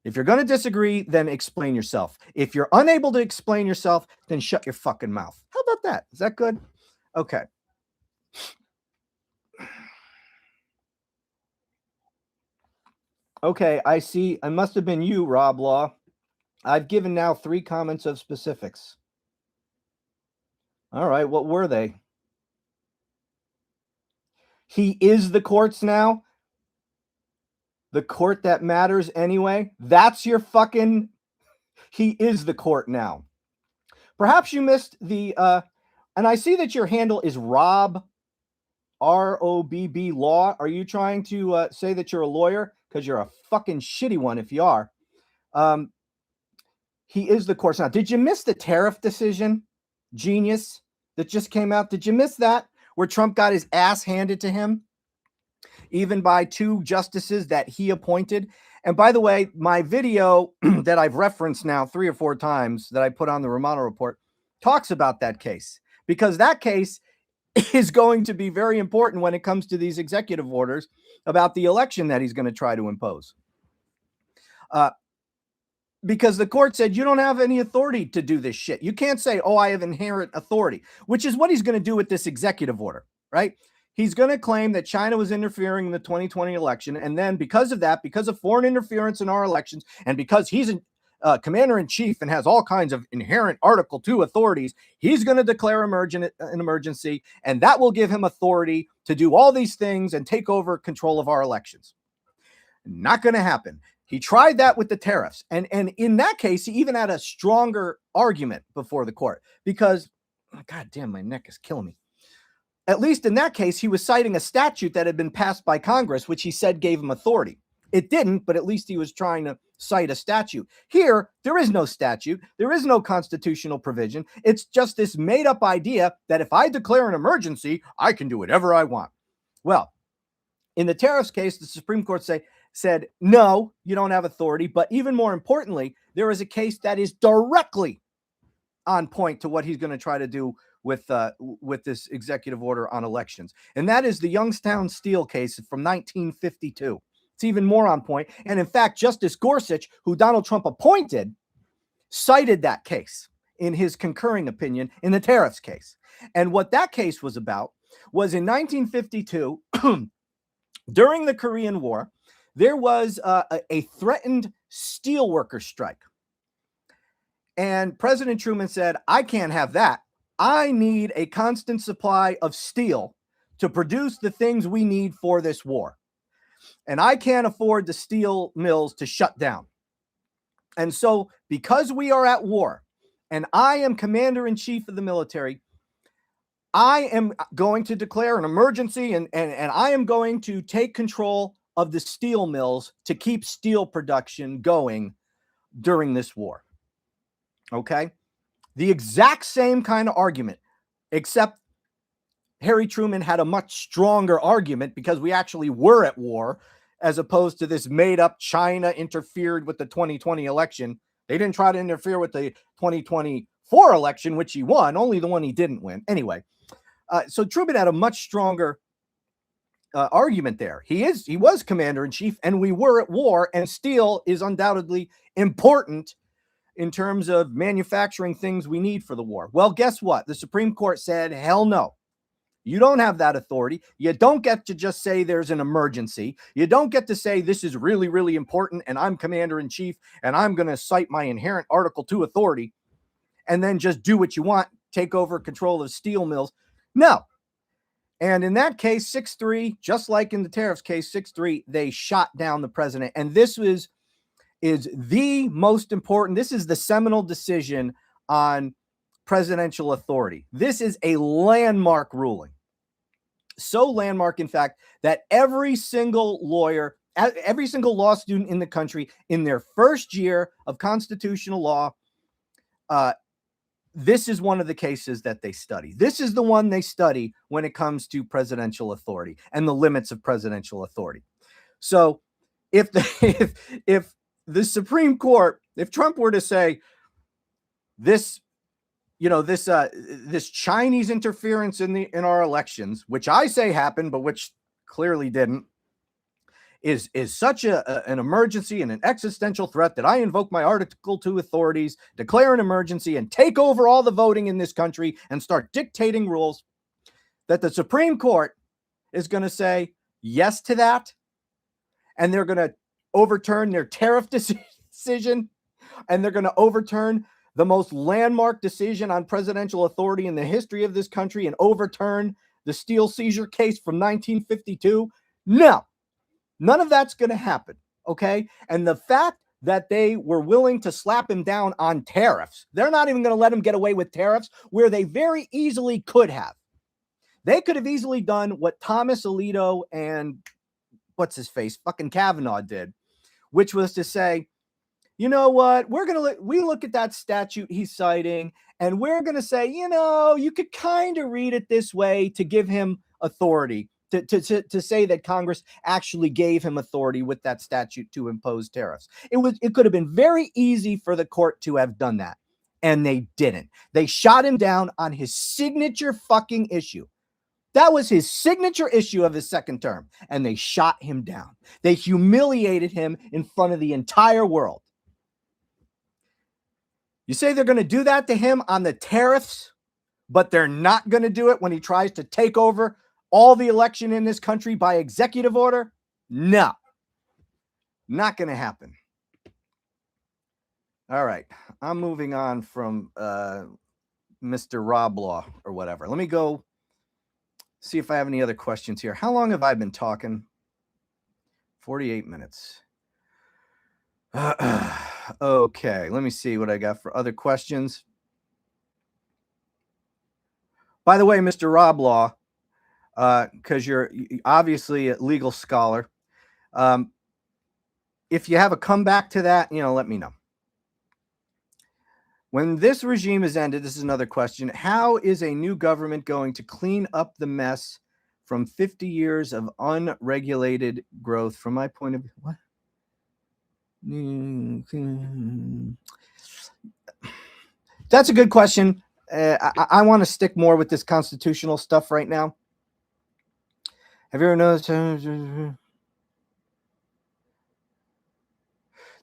If you're going to disagree, then explain yourself. If you're unable to explain yourself, then shut your fucking mouth. How about that? Is that good? Okay. Okay, I see. I must have been you, Rob Law. I've given now 3 comments of specifics. All right, what were they? He is the courts now. The court that matters anyway. That's your fucking... He is the court now. Perhaps you missed the... and I see that your handle is Rob, R-O-B-B Law. Are you trying to say that you're a lawyer? Because you're a fucking shitty one if you are. He is the courts now. Did you miss the tariff decision, Genius, that just came out? Did you miss that? Where Trump got his ass handed to him, even by 2 justices that he appointed. And by the way, my video that I've referenced now 3 or 4 times that I put on the Romano Report talks about that case, because that case is going to be very important when it comes to these executive orders about the election that he's going to try to impose. Because the court said, you don't have any authority to do this shit. You can't say, oh, I have inherent authority, which is what he's going to do with this executive order, right? He's going to claim that China was interfering in the 2020 election. And then because of that, because of foreign interference in our elections, and because he's a commander-in-chief and has all kinds of inherent Article 2 authorities, he's going to declare an emergency, and that will give him authority to do all these things and take over control of our elections. Not going to happen. He tried that with the tariffs. And in that case, he even had a stronger argument before the court because, God damn, my neck is killing me. At least in that case, he was citing a statute that had been passed by Congress, which he said gave him authority. It didn't, but at least he was trying to cite a statute. Here, there is no statute. There is no constitutional provision. It's just this made-up idea that if I declare an emergency, I can do whatever I want. Well, in the tariffs case, the Supreme Court said, no, you don't have authority. But even more importantly, there is a case that is directly on point to what he's going to try to do with this executive order on elections. And that is the Youngstown Steel case from 1952. It's even more on point. And in fact, Justice Gorsuch, who Donald Trump appointed, cited that case in his concurring opinion in the tariffs case. And what that case was about was in 1952, during the Korean War, there was a threatened steelworker strike. And President Truman said, I can't have that. I need a constant supply of steel to produce the things we need for this war. And I can't afford the steel mills to shut down. And so because we are at war and I am commander-in-chief of the military, I am going to declare an emergency and I am going to take control of the steel mills to keep steel production going during this war. Okay? The exact same kind of argument, except Harry Truman had a much stronger argument because we actually were at war, as opposed to this made up China interfered with the 2020 election. They didn't try to interfere with the 2024 election, which he won, only the one he didn't win. Anyway, so Truman had a much stronger argument there. He was commander in chief, and we were at war, and steel is undoubtedly important in terms of manufacturing things we need for the war. Well, guess what? The Supreme Court said, hell no. You don't have that authority. You don't get to just say there's an emergency. You don't get to say this is really, really important and I'm commander in chief and I'm going to cite my inherent Article 2 authority and then just do what you want, take over control of steel mills. No. And in that case, 6-3, just like in the tariffs case, 6-3, they shot down the president. And this is the most important. This is the seminal decision on presidential authority. This is a landmark ruling. So landmark, in fact, that every single lawyer, every single law student in the country in their first year of constitutional law, this is one of the cases that they study. This is the one they study when it comes to presidential authority and the limits of presidential authority. So if the Supreme Court, if Trump were to say this, this Chinese interference in our elections, which I say happened, but which clearly didn't, is such an emergency and an existential threat that I invoke my Article 2 authorities, declare an emergency, and take over all the voting in this country and start dictating rules, that the Supreme Court is going to say yes to that, and they're going to overturn their tariff decision, and they're going to overturn the most landmark decision on presidential authority in the history of this country and overturn the steel seizure case from 1952. No, none of that's going to happen. Okay. And the fact that they were willing to slap him down on tariffs, they're not even going to let him get away with tariffs where they very easily could have. They could have easily done what Thomas Alito and what's his face, fucking Kavanaugh did, which was to say, you know what, we look at that statute he's citing and we're going to say, you could kind of read it this way to give him authority, to say that Congress actually gave him authority with that statute to impose tariffs. It could have been very easy for the court to have done that, and they didn't. They shot him down on his signature fucking issue. That was his signature issue of his second term, and they shot him down. They humiliated him in front of the entire world. You say they're going to do that to him on the tariffs, but they're not going to do it when he tries to take over all the election in this country by executive order? No, not going to happen. All right, I'm moving on from Mr. Rob Law or whatever. Let me go see if I have any other questions here. How long have I been talking? 48 minutes. Okay, let me see what I got for other questions. By the way, Mr. Rob Law, because you're obviously a legal scholar, if you have a comeback to that, let me know. When this regime is ended, this is another question. How is a new government going to clean up the mess from 50 years of unregulated growth? From my point of view, what? That's a good question. I want to stick more with this constitutional stuff right now. Have you ever noticed?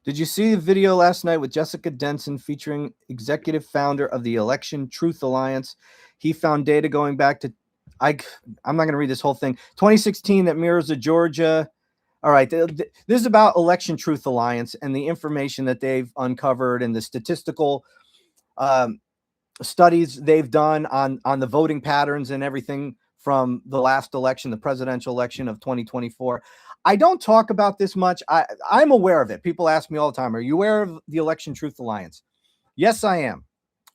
Did you see the video last night with Jessica Denson featuring executive founder of the Election Truth Alliance? He found data going back to, I'm not going to read this whole thing, 2016 that mirrors the Georgia. All right, this is about Election Truth Alliance and the information that they've uncovered and the statistical studies they've done on the voting patterns and everything from the last election, the presidential election of 2024. I don't talk about this much. I'm aware of it. People ask me all the time, are you aware of the Election Truth Alliance? Yes, I am.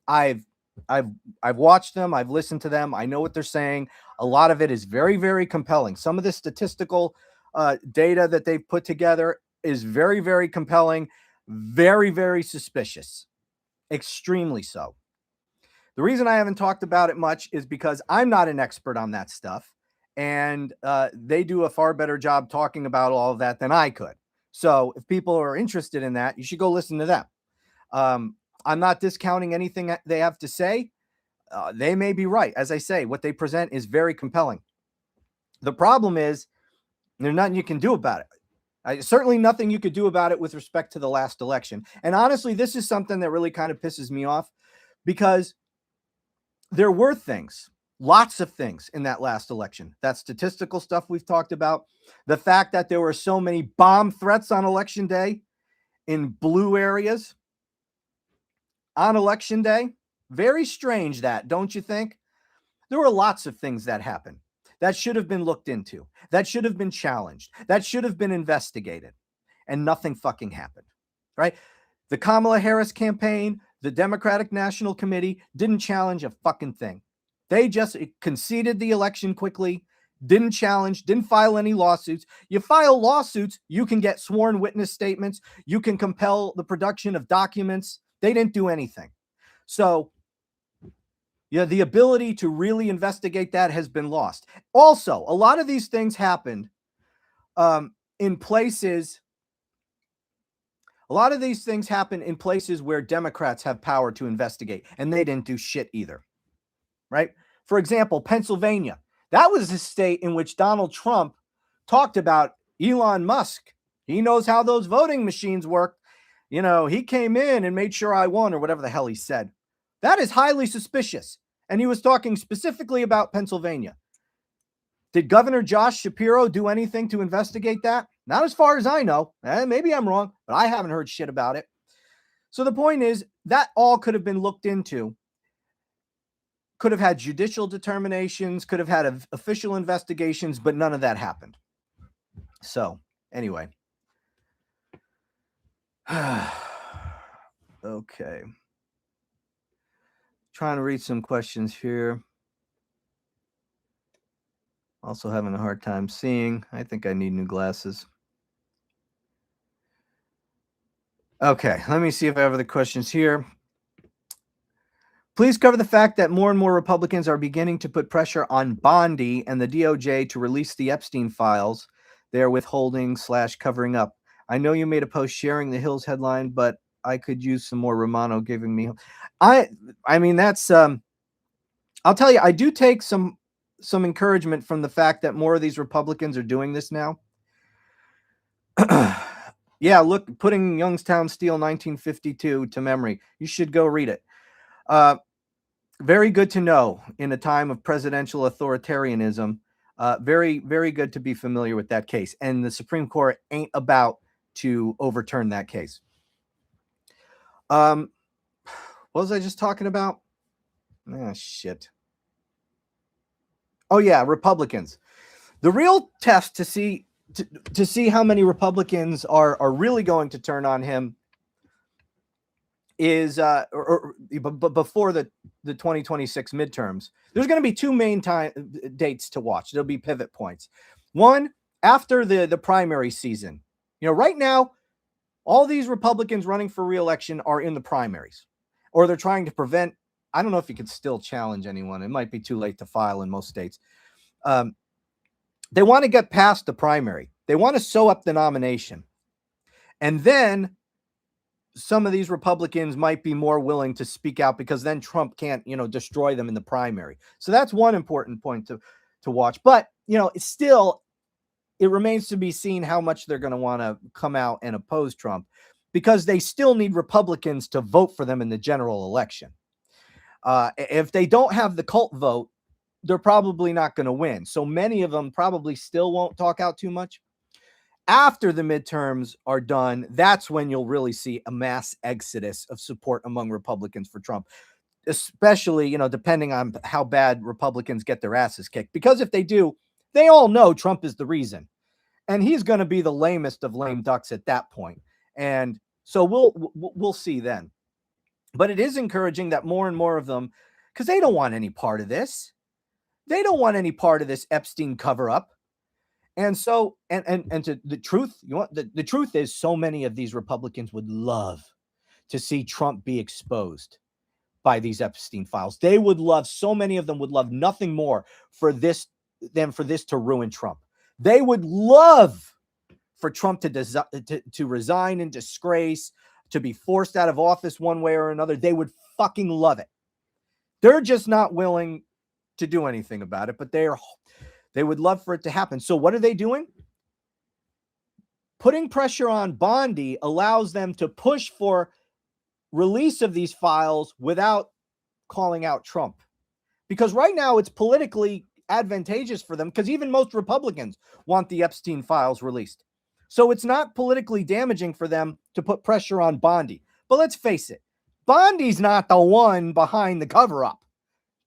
I've I've watched them. I've listened to them. I know what they're saying. A lot of it is very, very compelling. Some of the statistical data that they've put together is very, very compelling. Very, very suspicious. Extremely so. The reason I haven't talked about it much is because I'm not an expert on that stuff. And they do a far better job talking about all of that than I could. So if people are interested in that, you should go listen to them. I'm not discounting anything that they have to say. They may be right. As I say, what they present is very compelling. The problem is there's nothing you can do about it. Certainly nothing you could do about it with respect to the last election. And honestly, this is something that really kind of pisses me off because there were things, lots of things in that last election. That statistical stuff we've talked about, the fact that there were so many bomb threats on election day in blue areas on election day. Very strange that, don't you think? There were lots of things that happened that should have been looked into, that should have been challenged, that should have been investigated, and nothing fucking happened, right? The Kamala Harris campaign, the Democratic National Committee didn't challenge a fucking thing. They just conceded the election quickly, didn't challenge, didn't file any lawsuits. You file lawsuits, you can get sworn witness statements, you can compel the production of documents. They didn't do anything. So, yeah, the ability to really investigate that has been lost. Also, a lot of these things happened in places. A lot of these things happen in places where Democrats have power to investigate, and they didn't do shit either, right? For example, Pennsylvania. That was a state in which Donald Trump talked about Elon Musk. He knows how those voting machines work. You know, he came in and made sure I won, or whatever the hell he said. That is highly suspicious. And he was talking specifically about Pennsylvania. Did Governor Josh Shapiro do anything to investigate that? Not as far as I know. Maybe I'm wrong, but I haven't heard shit about it. So the point is that all could have been looked into. Could have had judicial determinations, could have had official investigations, but none of that happened. So anyway. Okay. Trying to read some questions here. Also having a hard time seeing. I think I need new glasses. Okay, let me see if I have other questions here. Please cover the fact that more and more Republicans are beginning to put pressure on Bondi and the DOJ to release the Epstein files they're withholding / covering up. I know you made a post sharing the Hills headline, but I could use some more Romano giving me. I mean, that's, I'll tell you, I do take some encouragement from the fact that more of these Republicans are doing this now. Yeah, look, putting Youngstown Steel 1952 to memory. You should go read it. Very good to know in a time of presidential authoritarianism. Very, very good to be familiar with that case. And the Supreme Court ain't about to overturn that case. What was I just talking about? Ah, shit. Oh, yeah, Republicans. The real test to see how many Republicans are really going to turn on him is before the 2026 midterms. There's going to be two main dates to watch. There'll be pivot points. One, after the primary season. You know, right now, all these Republicans running for re-election are in the primaries, or they're trying to prevent. I don't know if you could still challenge anyone. It might be too late to file in most states. They want to get past the primary. They want to sew up the nomination. And then some of these Republicans might be more willing to speak out because then Trump can't, destroy them in the primary. So that's one important point to watch. But, it's still, it remains to be seen how much they're going to want to come out and oppose Trump, because they still need Republicans to vote for them in the general election. If they don't have the cult vote, they're probably not going to win. So many of them probably still won't talk out too much. After the midterms are done, that's when you'll really see a mass exodus of support among Republicans for Trump, especially, depending on how bad Republicans get their asses kicked. Because if they do, they all know Trump is the reason. And he's going to be the lamest of lame ducks at that point. And so we'll see then. But it is encouraging that more and more of them because they don't want any part of this. They don't want any part of this Epstein cover up. And so, and to the truth, the truth is, so many of these Republicans would love to see Trump be exposed by these Epstein files. They would love, so many of them would love nothing more for this than for this to ruin Trump. They would love for Trump to resign in disgrace, to be forced out of office one way or another. They would fucking love it. They're just not willing to do anything about it, but they would love for it to happen. So what are they doing? Putting pressure on Bondi allows them to push for release of these files without calling out Trump. Because right now it's politically advantageous for them, because even most Republicans want the Epstein files released. So it's not politically damaging for them to put pressure on Bondi. But let's face it, Bondi's not the one behind the cover-up.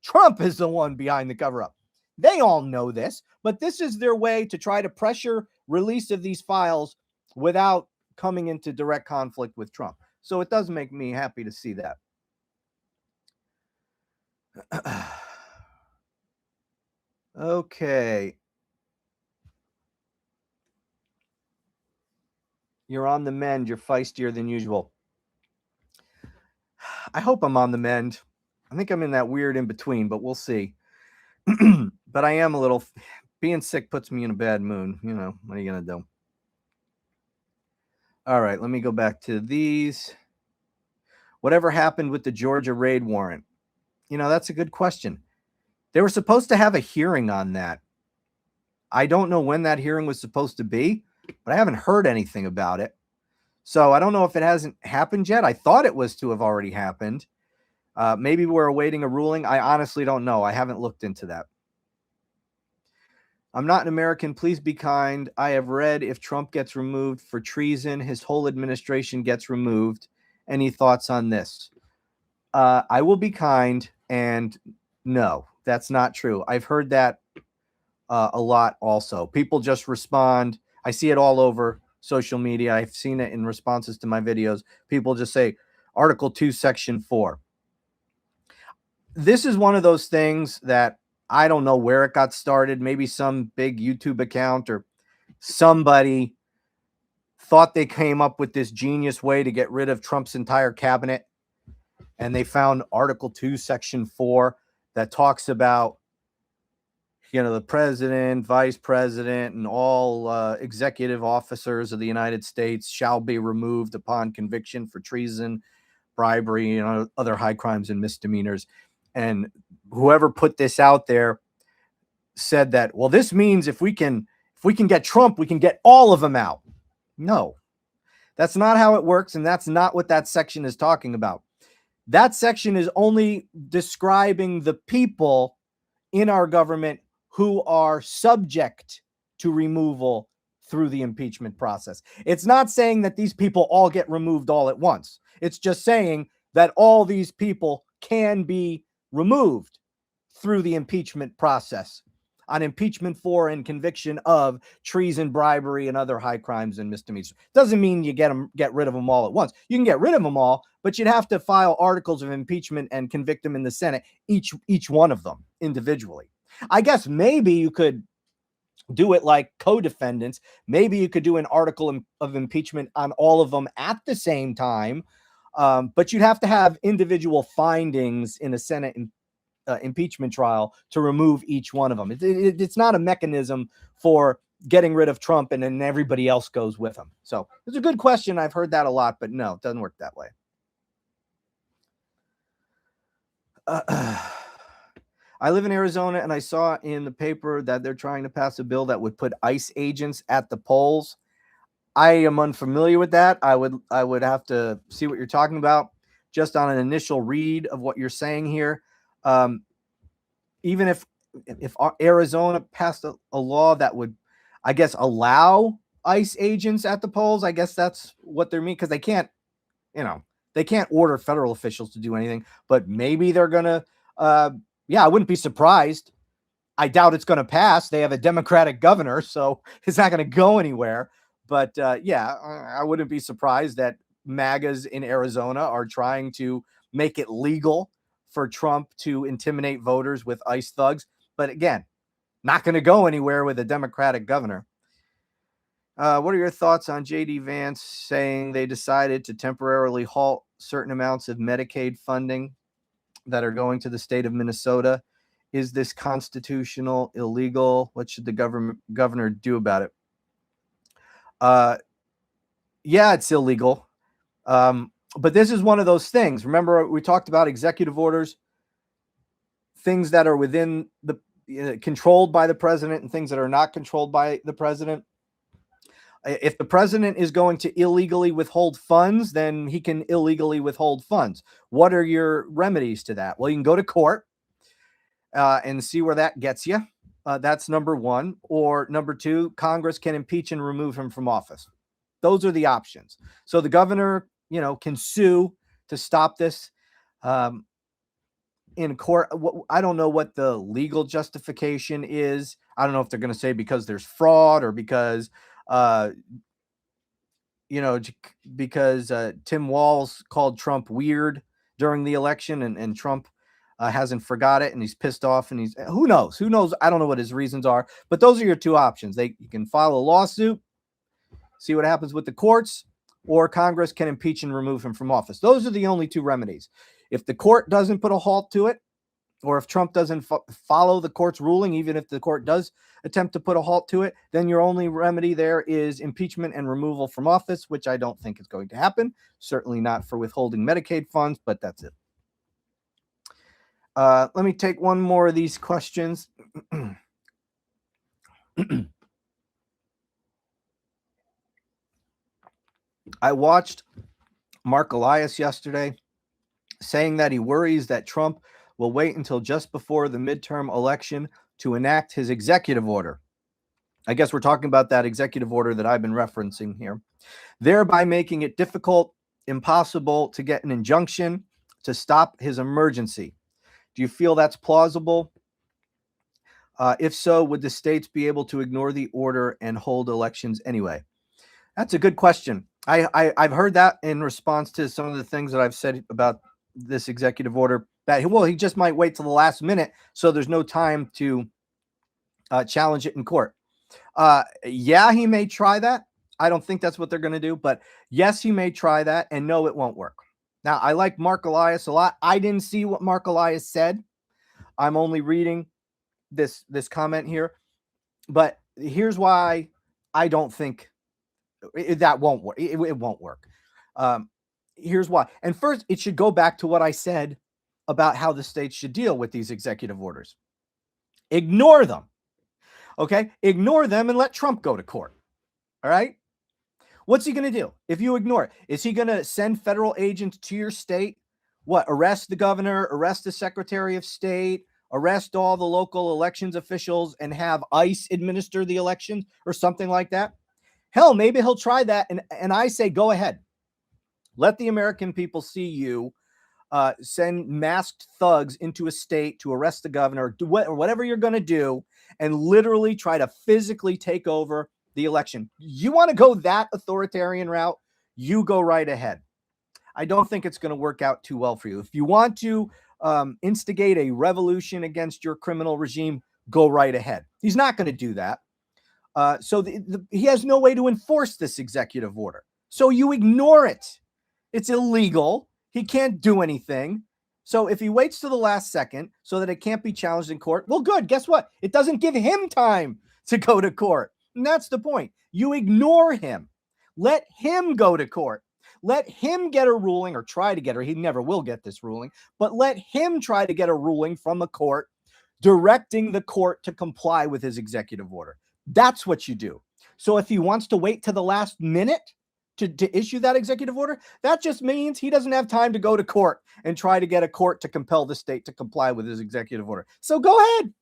Trump is the one behind the cover-up. They all know this, but this is their way to try to pressure release of these files without coming into direct conflict with Trump. So it does make me happy to see that. Okay. You're on the mend. You're feistier than usual. I hope I'm on the mend. I think I'm in that weird in between, but we'll see. But I am a little, being sick puts me in a bad mood. You know, what are you going to do? All right, let me go back to these. Whatever happened with the Georgia raid warrant? You know, that's a good question. They were supposed to have a hearing on that. I don't know when that hearing was supposed to be, but I haven't heard anything about it. So I don't know if it hasn't happened yet. I thought it was to have already happened. Maybe we're awaiting a ruling. I honestly don't know. I haven't looked into that. I'm not an American. Please be kind. I have read if Trump gets removed for treason, his whole administration gets removed. Any thoughts on this? I will be kind, and no, that's not true. I've heard that a lot also. People just respond. I see it all over social media. I've seen it in responses to my videos. People just say, Article 2, Section 4. This is one of those things that I don't know where it got started. Maybe some big YouTube account or somebody thought they came up with this genius way to get rid of Trump's entire cabinet. And they found Article 2, Section 4 that talks about, you know, the president, vice president, and all executive officers of the United States shall be removed upon conviction for treason, bribery, and other high crimes and misdemeanors. And whoever put this out there said that, well, this means if we can get Trump, we can get all of them out. No, that's not how it works. And that's not what that section is talking about. That section is only describing the people in our government who are subject to removal through the impeachment process. It's not saying that these people all get removed all at once. It's just saying that all these people can be removed through the impeachment process on impeachment for and conviction of treason, bribery, and other high crimes and misdemeanors. Doesn't mean you get rid of them all at once. You can get rid of them all, but you'd have to file articles of impeachment and convict them in the Senate, each one of them individually. I guess maybe you could do it like co-defendants. Maybe you could do an article of impeachment on all of them at the same time, but you'd have to have individual findings in a Senate impeachment trial to remove each one of them. It's not a mechanism for getting rid of Trump and then everybody else goes with him. So it's a good question. I've heard that a lot, but no, it doesn't work that way. I live in Arizona, and I saw in the paper that they're trying to pass a bill that would put ICE agents at the polls. I am unfamiliar with that. I would have to see what you're talking about. Just on an initial read of what you're saying here, even if Arizona passed a law that would, I guess, allow ICE agents at the polls, I guess that's what they're meaning, because they can't order federal officials to do anything, but maybe they're gonna. Yeah, I wouldn't be surprised. I doubt it's going to pass. They have a Democratic governor, so it's not going to go anywhere. But yeah, I wouldn't be surprised that MAGAs in Arizona are trying to make it legal for Trump to intimidate voters with ICE thugs. But again, not going to go anywhere with a Democratic governor. What are your thoughts on J.D. Vance saying they decided to temporarily halt certain amounts of Medicaid funding that are going to the state of Minnesota? Is this constitutional, illegal? What should the governor do about it? Yeah, it's illegal. But this is one of those things. Remember, we talked about executive orders, things that are within the controlled by the president and things that are not controlled by the president. If the president is going to illegally withhold funds, then he can illegally withhold funds. What are your remedies to that? Well, you can go to court and see where that gets you. That's number one. Or number two, Congress can impeach and remove him from office. Those are the options. So the governor, can sue to stop this in court. I don't know what the legal justification is. I don't know if they're going to say because there's fraud or because because Tim Walz called Trump weird during the election and Trump hasn't forgot it and he's pissed off and who knows? I don't know what his reasons are, but those are your two options. You can file a lawsuit, see what happens with the courts, or Congress can impeach and remove him from office. Those are the only two remedies. If the court doesn't put a halt to it, or if Trump doesn't follow the court's ruling, even if the court does attempt to put a halt to it, then your only remedy there is impeachment and removal from office, which I don't think is going to happen. Certainly not for withholding Medicaid funds, but that's it. Let me take one more of these questions. I watched Mark Elias yesterday saying that he worries that Trump will wait until just before the midterm election to enact his executive order. I guess we're talking about that executive order that I've been referencing here, thereby making it difficult, impossible to get an injunction to stop his emergency. Do you feel that's plausible? If so, would the states be able to ignore the order and hold elections anyway? That's a good question. I've heard that in response to some of the things that I've said about this executive order, that he just might wait till the last minute so there's no time to challenge it in court. Yeah, he may try that. I don't think that's what they're going to do, but yes, he may try that, and no, it won't work. Now, I like Mark Elias a lot. I didn't see what Mark Elias said. I'm only reading this comment here, but here's why I don't think that won't work. It won't work. Here's why. And first, it should go back to what I said about how the states should deal with these executive orders. Ignore them. Okay? Ignore them and let Trump go to court. All right? What's he going to do if you ignore it? Is he going to send federal agents to your state? What? Arrest the governor, arrest the secretary of state, arrest all the local elections officials and have ICE administer the elections or something like that? Hell, maybe he'll try that. And I say, go ahead. Let the American people see you send masked thugs into a state to arrest the governor, or whatever you're going to do, and literally try to physically take over the election. You want to go that authoritarian route, you go right ahead. I don't think it's going to work out too well for you. If you want to instigate a revolution against your criminal regime, go right ahead. He's not going to do that. So he has no way to enforce this executive order. So you ignore it. It's illegal. He can't do anything. So if he waits to the last second so that it can't be challenged in court, well, good. Guess what? It doesn't give him time to go to court. And that's the point. You ignore him. Let him go to court. Let him get a ruling, or try to get her. He never will get this ruling, but let him try to get a ruling from a court directing the court to comply with his executive order. That's what you do. So if he wants to wait to the last minute to issue that executive order, that just means he doesn't have time to go to court and try to get a court to compel the state to comply with his executive order. So go ahead.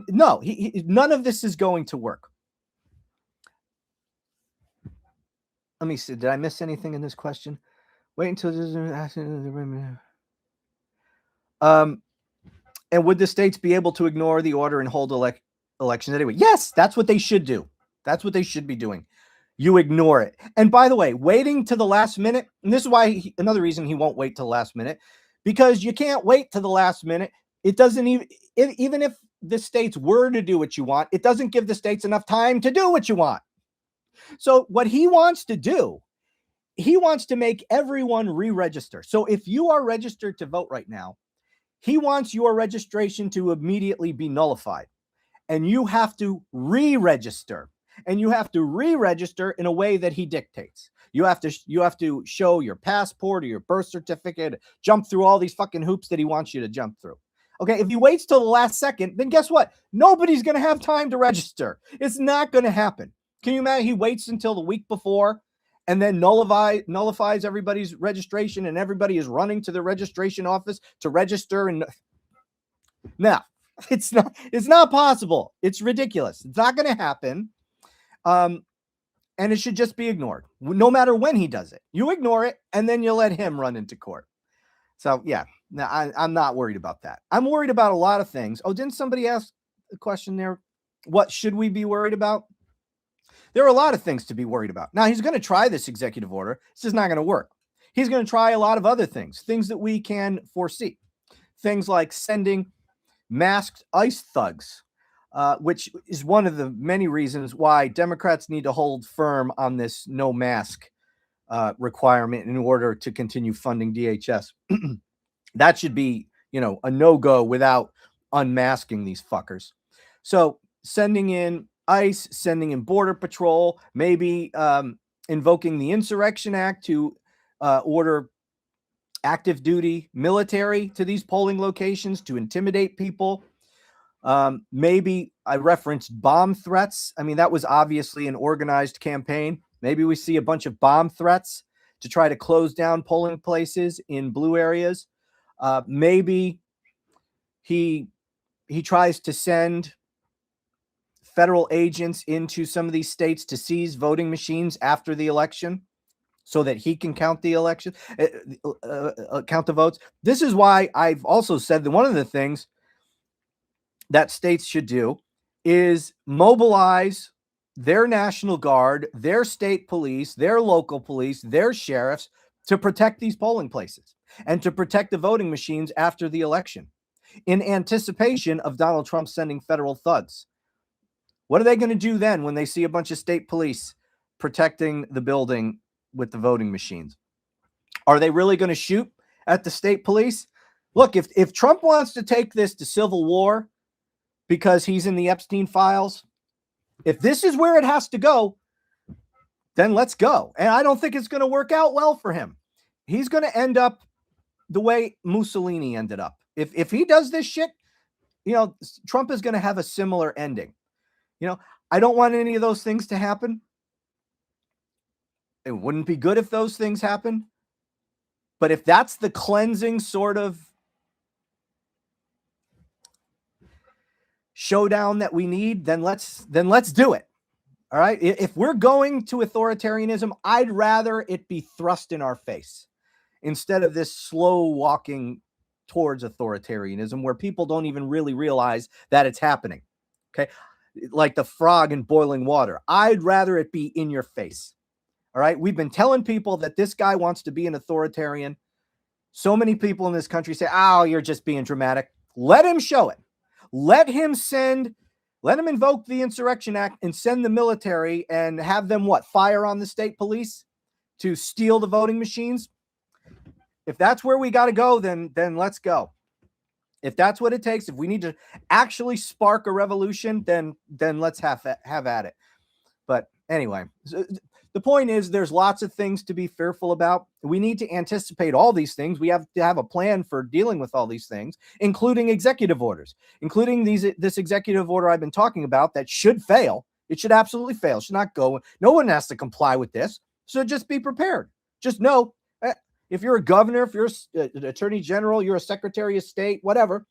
No, none of this is going to work. Let me see. Did I miss anything in this question? Wait until and would the states be able to ignore the order and hold elections anyway? Yes, that's what they should do. That's what they should be doing. You ignore it. And by the way, waiting to the last minute, and this is why another reason he won't wait till the last minute, because you can't wait to the last minute. It doesn't even if the states were to do what you want, it doesn't give the states enough time to do what you want. So what he wants to do, he wants to make everyone re-register. So if you are registered to vote right now, he wants your registration to immediately be nullified, and you have to re-register, and you have to re-register in a way that he dictates. You have to show your passport or your birth certificate, jump through all these fucking hoops that he wants you to jump through. Okay, if he waits till the last second, then guess what? Nobody's going to have time to register. It's not going to happen. Can you imagine he waits until the week before and then nullifies everybody's registration, and everybody is running to the registration office to register? And no, it's not possible. It's ridiculous. It's not going to happen. And it should just be ignored. No matter when he does it, you ignore it, and then you let him run into court. So yeah, no, I'm not worried about that. I'm worried about a lot of things. Oh, didn't somebody ask a question there? What should we be worried about? There are a lot of things to be worried about. Now, he's going to try this executive order. It's just not going to work. He's going to try a lot of other things that we can foresee. Things like sending masked ICE thugs, which is one of the many reasons why Democrats need to hold firm on this no mask requirement in order to continue funding DHS. That should be, a no-go without unmasking these fuckers. So sending in ICE, sending in Border Patrol, maybe invoking the Insurrection Act to order active duty military to these polling locations to intimidate people. Maybe I referenced bomb threats. I mean, that was obviously an organized campaign. Maybe we see a bunch of bomb threats to try to close down polling places in blue areas. Maybe he tries to send federal agents into some of these states to seize voting machines after the election so that he can count the election, count the votes. This is why I've also said that one of the things that states should do is mobilize their National Guard, their state police, their local police, their sheriffs to protect these polling places and to protect the voting machines after the election in anticipation of Donald Trump sending federal thugs. What are they going to do then when they see a bunch of state police protecting the building with the voting machines? Are they really going to shoot at the state police? Look, if Trump wants to take this to civil war because he's in the Epstein files, if this is where it has to go, then let's go. And I don't think it's going to work out well for him. He's going to end up the way Mussolini ended up. If he does this shit, Trump is going to have a similar ending. I don't want any of those things to happen. It wouldn't be good if those things happen. But if that's the cleansing sort of showdown that we need, then let's do it. All right. If we're going to authoritarianism, I'd rather it be thrust in our face instead of this slow walking towards authoritarianism where people don't even really realize that it's happening. Okay. Like the frog in boiling water. I'd rather it be in your face. All right. We've been telling people that this guy wants to be an authoritarian. So many people in this country say, oh, you're just being dramatic. Let him show it. Let him invoke the Insurrection Act and send the military and have them fire on the state police to steal the voting machines. If that's where we got to go, then let's go. If that's what it takes, if we need to actually spark a revolution, then let's have at it. But anyway, the point is there's lots of things to be fearful about. We need to anticipate all these things. We have to have a plan for dealing with all these things, including executive orders, including this executive order I've been talking about that should fail. It should absolutely fail. It should not go. No one has to comply with this. So just be prepared. Just know if you're a governor, if you're an attorney general, you're a secretary of state, whatever,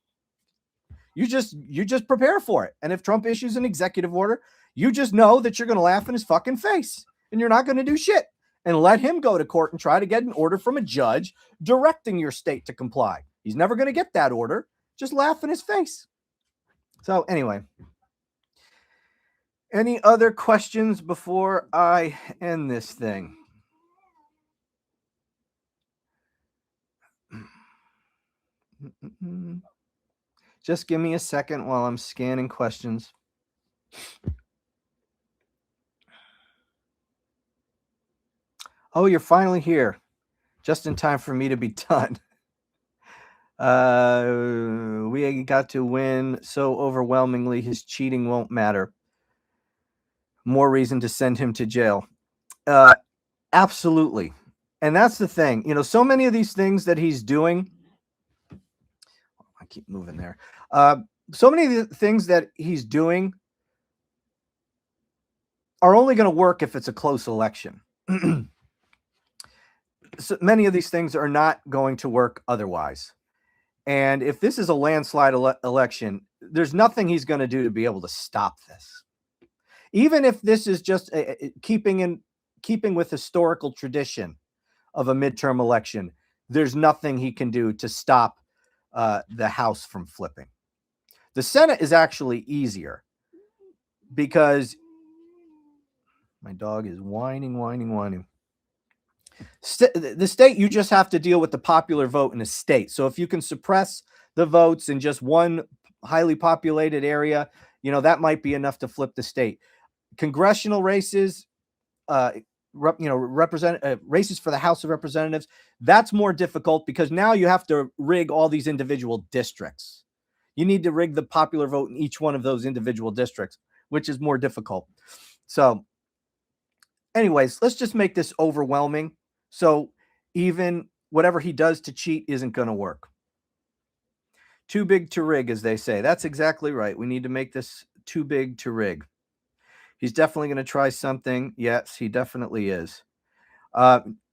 you just prepare for it. And if Trump issues an executive order, you just know that you're going to laugh in his fucking face and you're not going to do shit, and let him go to court and try to get an order from a judge directing your state to comply. He's never going to get that order. Just laugh in his face. So anyway, any other questions before I end this thing? Just give me a second while I'm scanning questions. Oh, you're finally here. Just in time for me to be done. We got to win so overwhelmingly his cheating won't matter. More reason to send him to jail. Absolutely. And that's the thing. You know, so many of these things that he's doing, I keep moving there. So many of the things that he's doing are only going to work if it's a close election. So many of these things are not going to work otherwise. And if this is a landslide election, there's nothing he's going to do to be able to stop this. Even if this is just keeping with historical tradition of a midterm election, there's nothing he can do to stop the House from flipping. The Senate is actually easier because my dog is whining. The state, you just have to deal with the popular vote in a state. So if you can suppress the votes in just one highly populated area, you know, that might be enough to flip the state. Congressional races, races for the House of Representatives, that's more difficult because now you have to rig all these individual districts. You need to rig the popular vote in each one of those individual districts, which is more difficult. So anyways, let's just make this overwhelming. So even whatever he does to cheat isn't going to work. Too big to rig, as they say. That's exactly right. We need to make this too big to rig. He's definitely going to try something. Yes, he definitely is.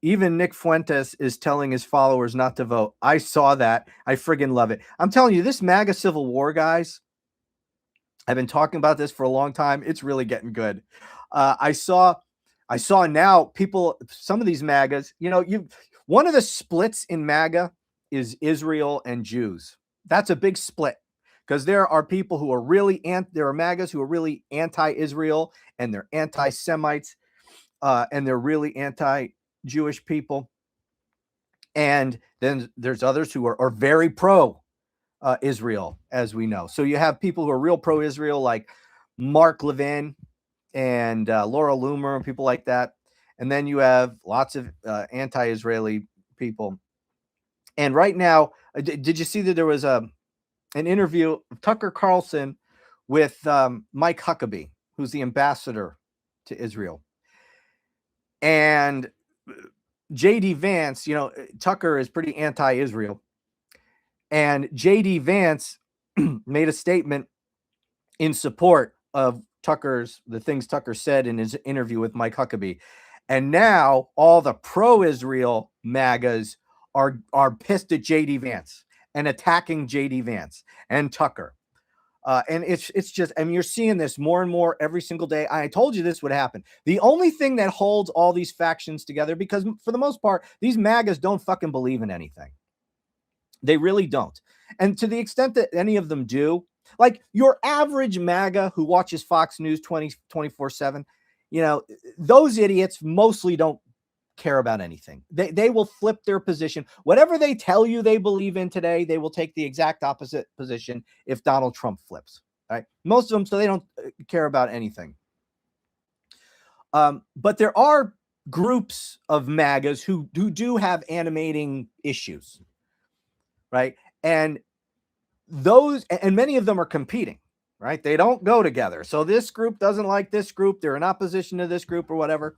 Even Nick Fuentes is telling his followers not to vote. I saw that. I friggin' love it. I'm telling you, this MAGA Civil War, guys, I've been talking about this for a long time. It's really getting good. I saw now people, some of these MAGAs, you know, one of the splits in MAGA is Israel and Jews. That's a big split because there are people who are really there are MAGAs who are really anti-Israel and they're anti-Semites and they're really anti-Jewish people. And then there's others who are very pro-Israel, as we know. So you have people who are real pro-Israel like Mark Levin and Laura Loomer and people like that. And then you have lots of anti-Israeli people. And right now, did you see that there was an interview of Tucker Carlson with Mike Huckabee, who's the ambassador to Israel? And J.D. Vance, you know, Tucker is pretty anti-Israel. And J.D. Vance made a statement in support of the things Tucker said in his interview with Mike Huckabee. And now all the pro-Israel MAGAs are pissed at J.D. Vance and attacking J.D. Vance and Tucker. And it's just, I mean, you're seeing this more and more every single day. I told you this would happen. The only thing that holds all these factions together, because for the most part, these MAGAs don't fucking believe in anything. They really don't. And to the extent that any of them do, like your average MAGA who watches Fox News 24/7, you know, those idiots mostly don't care about anything. They will flip their position. Whatever they tell you they believe in today, they will take the exact opposite position if Donald Trump flips. Right? Most of them, so they don't care about anything. But there are groups of MAGAs who do have animating issues. Right? And many of them are competing, right? They don't go together. So this group doesn't like this group. They're in opposition to this group or whatever.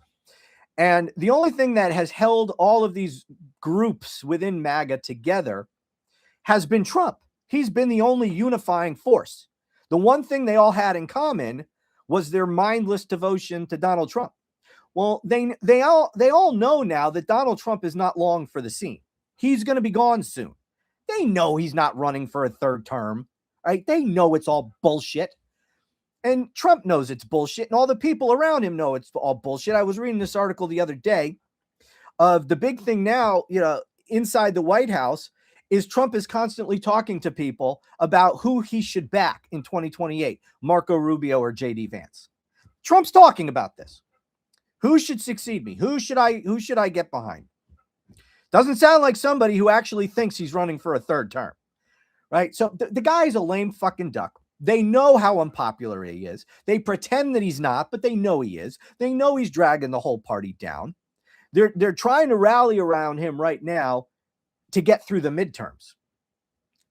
And the only thing that has held all of these groups within MAGA together has been Trump. He's been the only unifying force. The one thing they all had in common was their mindless devotion to Donald Trump. Well, they all know now that Donald Trump is not long for the scene. He's going to be gone soon. They know he's not running for a third term, right? They know it's all bullshit. And Trump knows it's bullshit, and all the people around him know it's all bullshit. I was reading this article the other day of the big thing now, you know, inside the White House is Trump is constantly talking to people about who he should back in 2028, Marco Rubio or J.D. Vance. Trump's talking about this. Who should succeed me? Who should I get behind? Doesn't sound like somebody who actually thinks he's running for a third term. right? So the guy's a lame fucking duck. They know how unpopular he is. They pretend that he's not, but they know he is. They know he's dragging the whole party down. They're trying to rally around him right now to get through the midterms.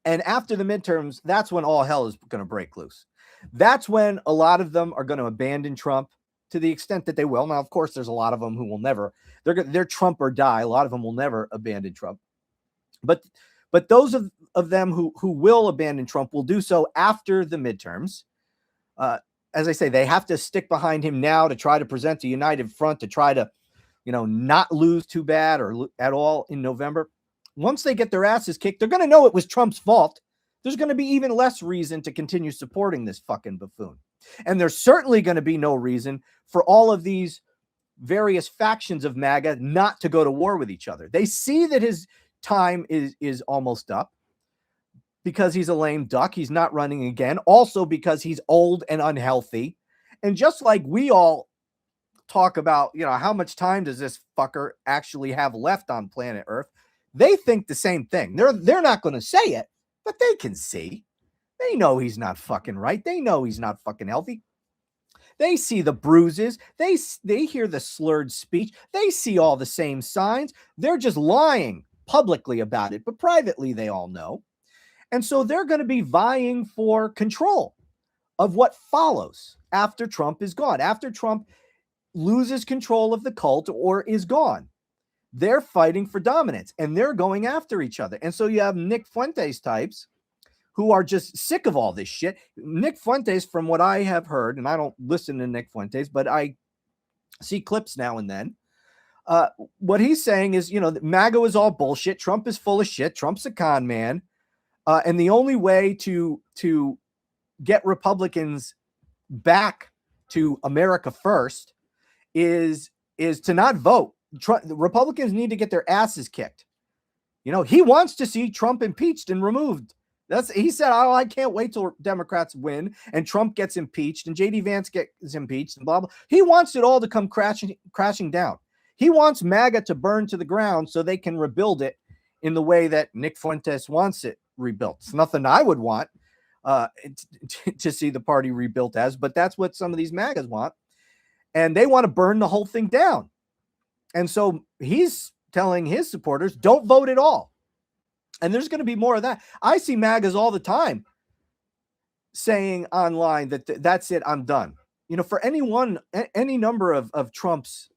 And after the midterms, that's when all hell is going to break loose. That's when a lot of them are going to abandon Trump to the extent that they will. Now, of course, there's a lot of them who will never. They're Trump or die. A lot of them will never abandon Trump. But those of them who will abandon Trump will do so after the midterms. As I say, they have to stick behind him now to try to present a united front to try to, not lose too bad or at all in November. Once they get their asses kicked, they're going to know it was Trump's fault. There's going to be even less reason to continue supporting this fucking buffoon. And there's certainly going to be no reason for all of these various factions of MAGA not to go to war with each other. They see that his time is almost up because he's a lame duck. He's not running again. Also because he's old and unhealthy. And just like we all talk about, how much time does this fucker actually have left on planet Earth? They think the same thing. They're not going to say it, but they can see. They know he's not fucking right. They know he's not fucking healthy. They see the bruises. They hear the slurred speech. They see all the same signs. They're just lying publicly about it, but privately they all know. And so they're going to be vying for control of what follows after Trump is gone, after Trump loses control of the cult or is gone. They're fighting for dominance and they're going after each other. And so you have Nick Fuentes types who are just sick of all this shit. Nick Fuentes, from what I have heard, and I don't listen to Nick Fuentes, but I see clips now and then. What he's saying is, MAGA is all bullshit. Trump is full of shit. Trump's a con man. And the only way to get Republicans back to America first is to not vote. The Republicans need to get their asses kicked. He wants to see Trump impeached and removed. He said, "Oh, I can't wait till Democrats win and Trump gets impeached and JD Vance gets impeached and blah blah." He wants it all to come crashing down. He wants MAGA to burn to the ground so they can rebuild it in the way that Nick Fuentes wants it rebuilt. It's nothing I would want to see the party rebuilt as, but that's what some of these MAGAs want, and they want to burn the whole thing down. And so he's telling his supporters, don't vote at all. And there's going to be more of that. I see MAGAs all the time saying online that that's it, I'm done. For any number of Trump's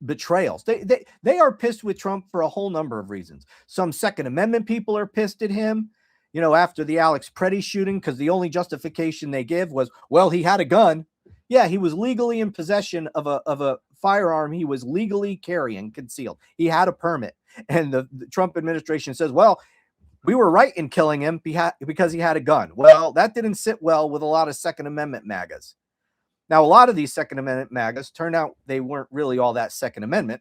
betrayals, they are pissed with Trump for a whole number of reasons. Some Second Amendment people are pissed at him, after the Alex Preddy shooting, because the only justification they give was, well, he had a gun. Yeah, he was legally in possession of a firearm he was legally carrying concealed. He had a permit. And the Trump administration says, well, we were right in killing him because he had a gun. Well, that didn't sit well with a lot of Second Amendment MAGAs. Now, a lot of these Second Amendment MAGAs turned out they weren't really all that Second Amendment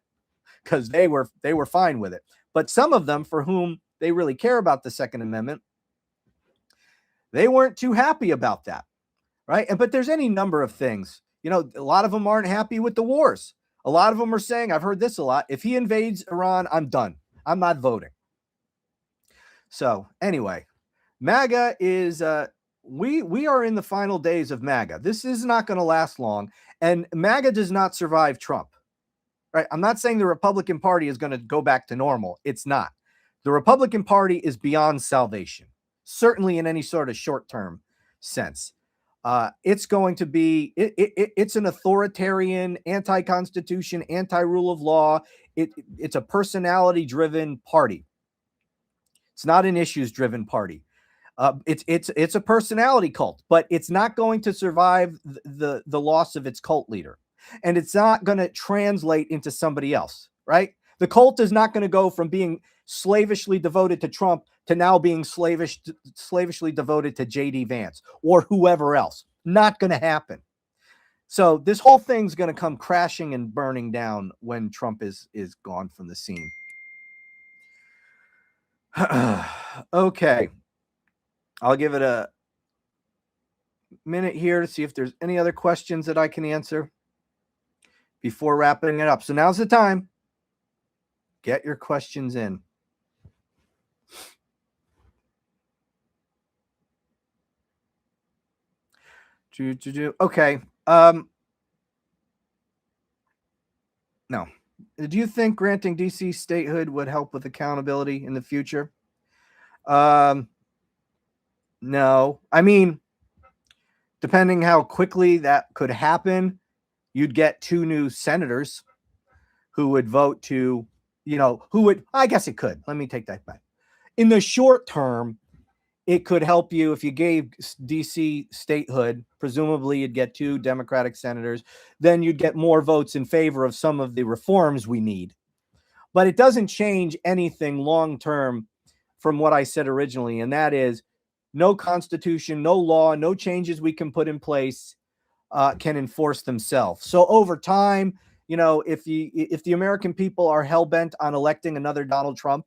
because they were fine with it. But some of them, for whom they really care about the Second Amendment, they weren't too happy about that. Right. But there's any number of things, a lot of them aren't happy with the wars. A lot of them are saying, I've heard this a lot. If he invades Iran, I'm done. I'm not voting. So anyway, MAGA is we are in the final days of MAGA. This is not going to last long. And MAGA does not survive Trump. Right. I'm not saying the Republican Party is going to go back to normal. It's not. The Republican Party is beyond salvation, certainly in any sort of short-term sense. It's going to be, it's an authoritarian, anti-constitution, anti-rule of law. It's a personality-driven party. It's not an issues-driven party. It's a personality cult, but it's not going to survive the loss of its cult leader. And it's not going to translate into somebody else, right? The cult is not going to go from being slavishly devoted to Trump to now being slavishly devoted to JD Vance or whoever else. Not going to happen. So this whole thing's going to come crashing and burning down when Trump is gone from the scene. Okay. I'll give it a minute here to see if there's any other questions that I can answer before wrapping it up. So now's the time. Get your questions in. Okay. No. Do you think granting DC statehood would help with accountability in the future? No. I mean, depending how quickly that could happen, you'd get 2 new senators who would vote to, I guess it could. Let me take that back. In the short term, it could help you if you gave DC statehood. Presumably, you'd get 2 Democratic senators. Then you'd get more votes in favor of some of the reforms we need. But it doesn't change anything long term from what I said originally, and that is no constitution, no law, no changes we can put in place can enforce themselves. So over time, if the American people are hell-bent on electing another Donald Trump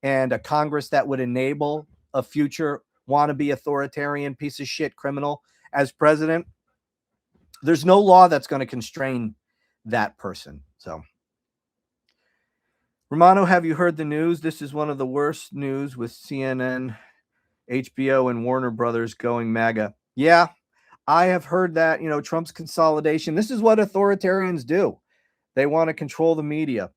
and a Congress that would enable a future wannabe authoritarian piece of shit criminal as president, there's no law that's going to constrain that person. So, Romano, have you heard the news? This is one of the worst news with CNN, HBO, and Warner Brothers going MAGA. Yeah, I have heard that, Trump's consolidation. This is what authoritarians do. They want to control the media.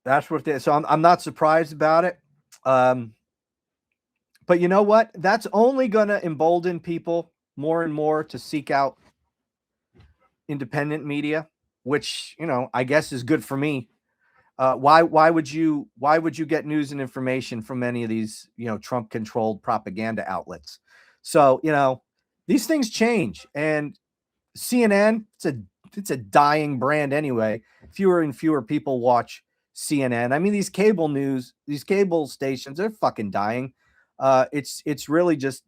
That's what they. So I'm not surprised about it. But you know what? That's only going to embolden people more and more to seek out independent media, which, I guess is good for me. Why would you get news and information from any of these, Trump controlled propaganda outlets? So, these things change, and CNN, it's a dying brand anyway. Fewer and fewer people watch CNN. I mean, these cable stations, they're fucking dying. It's really just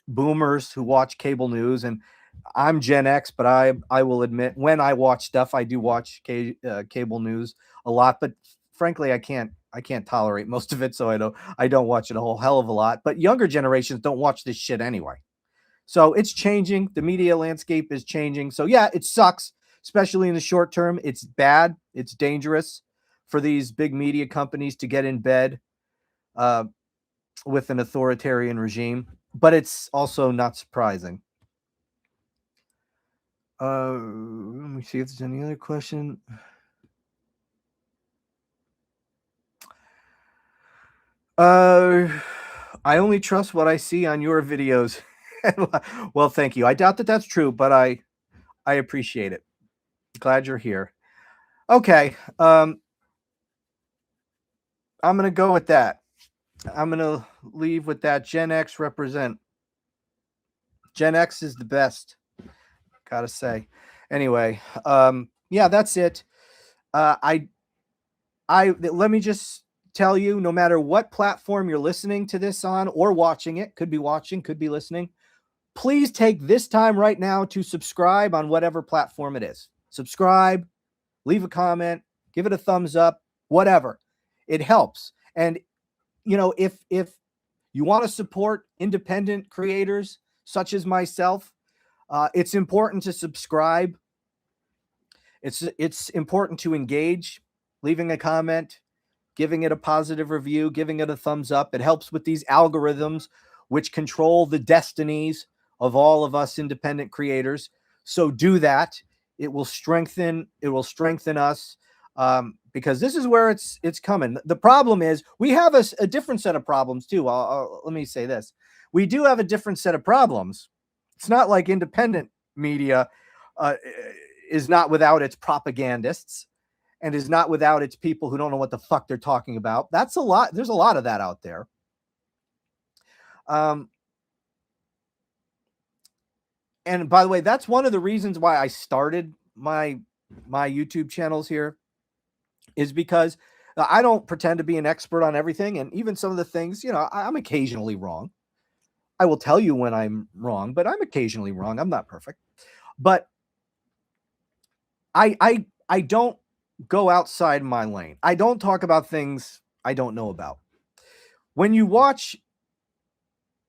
boomers who watch cable news, and I'm Gen X, but I will admit when I watch stuff, I do watch cable news a lot, but frankly, I can't tolerate most of it, so I don't watch it a whole hell of a lot. But younger generations don't watch this shit anyway. So it's changing. The media landscape is changing. So yeah, it sucks, especially in the short term. It's bad. It's dangerous for these big media companies to get in bed with an authoritarian regime, but it's also not surprising. Let me see if there's any other question. I only trust what I see on your videos. Well, thank you. I doubt that that's true, but I appreciate it. Glad you're here. Okay. I'm going to go with that. I'm going to leave with that. Gen X represent. Gen X is the best. Gotta say. Anyway, yeah, that's it. Let me just tell you, no matter what platform you're listening to this on or watching it, could be watching, could be listening, please take this time right now to subscribe on whatever platform it is. Subscribe, leave a comment, give it a thumbs up, whatever. It helps. And, if you want to support independent creators such as myself, it's important to subscribe. It's important to engage, leaving a comment, giving it a positive review, giving it a thumbs up. It helps with these algorithms which control the destinies of all of us independent creators. So do that. It will strengthen us because this is where it's coming. The problem is we have a different set of problems too. Let me say this. We do have a different set of problems. It's not like independent media is not without its propagandists and is not without its people who don't know what the fuck they're talking about. That's a lot. There's a lot of that out there. And by the way, that's one of the reasons why I started my YouTube channels here, is because I don't pretend to be an expert on everything. And even some of the things, I'm occasionally wrong. I will tell you when I'm wrong, but I'm occasionally wrong. I'm not perfect. But I don't go outside my lane. I don't talk about things I don't know about. When you watch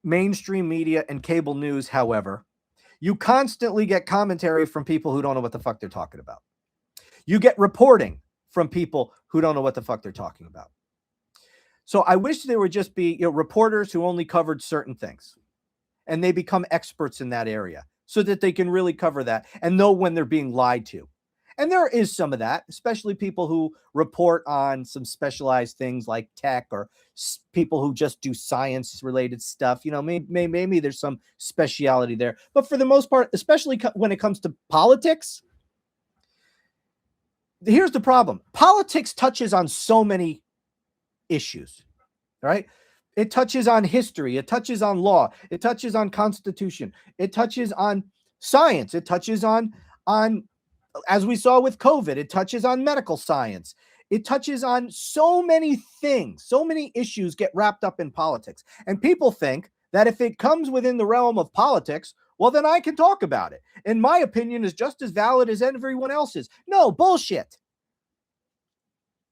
mainstream media and cable news, however, you constantly get commentary from people who don't know what the fuck they're talking about. You get reporting from people who don't know what the fuck they're talking about. So I wish there would just be, reporters who only covered certain things, and they become experts in that area so that they can really cover that and know when they're being lied to. And there is some of that, especially people who report on some specialized things like tech, or people who just do science related stuff. Maybe there's some speciality there. But for the most part, especially when it comes to politics, here's the problem. Politics touches on so many issues, right? It touches on history. It touches on law. It touches on constitution. It touches on science. It touches on, as we saw with COVID, it touches on medical science. It touches on so many things. So many issues get wrapped up in politics. And people think that if it comes within the realm of politics, well, then I can talk about it. And my opinion is just as valid as everyone else's. No, bullshit.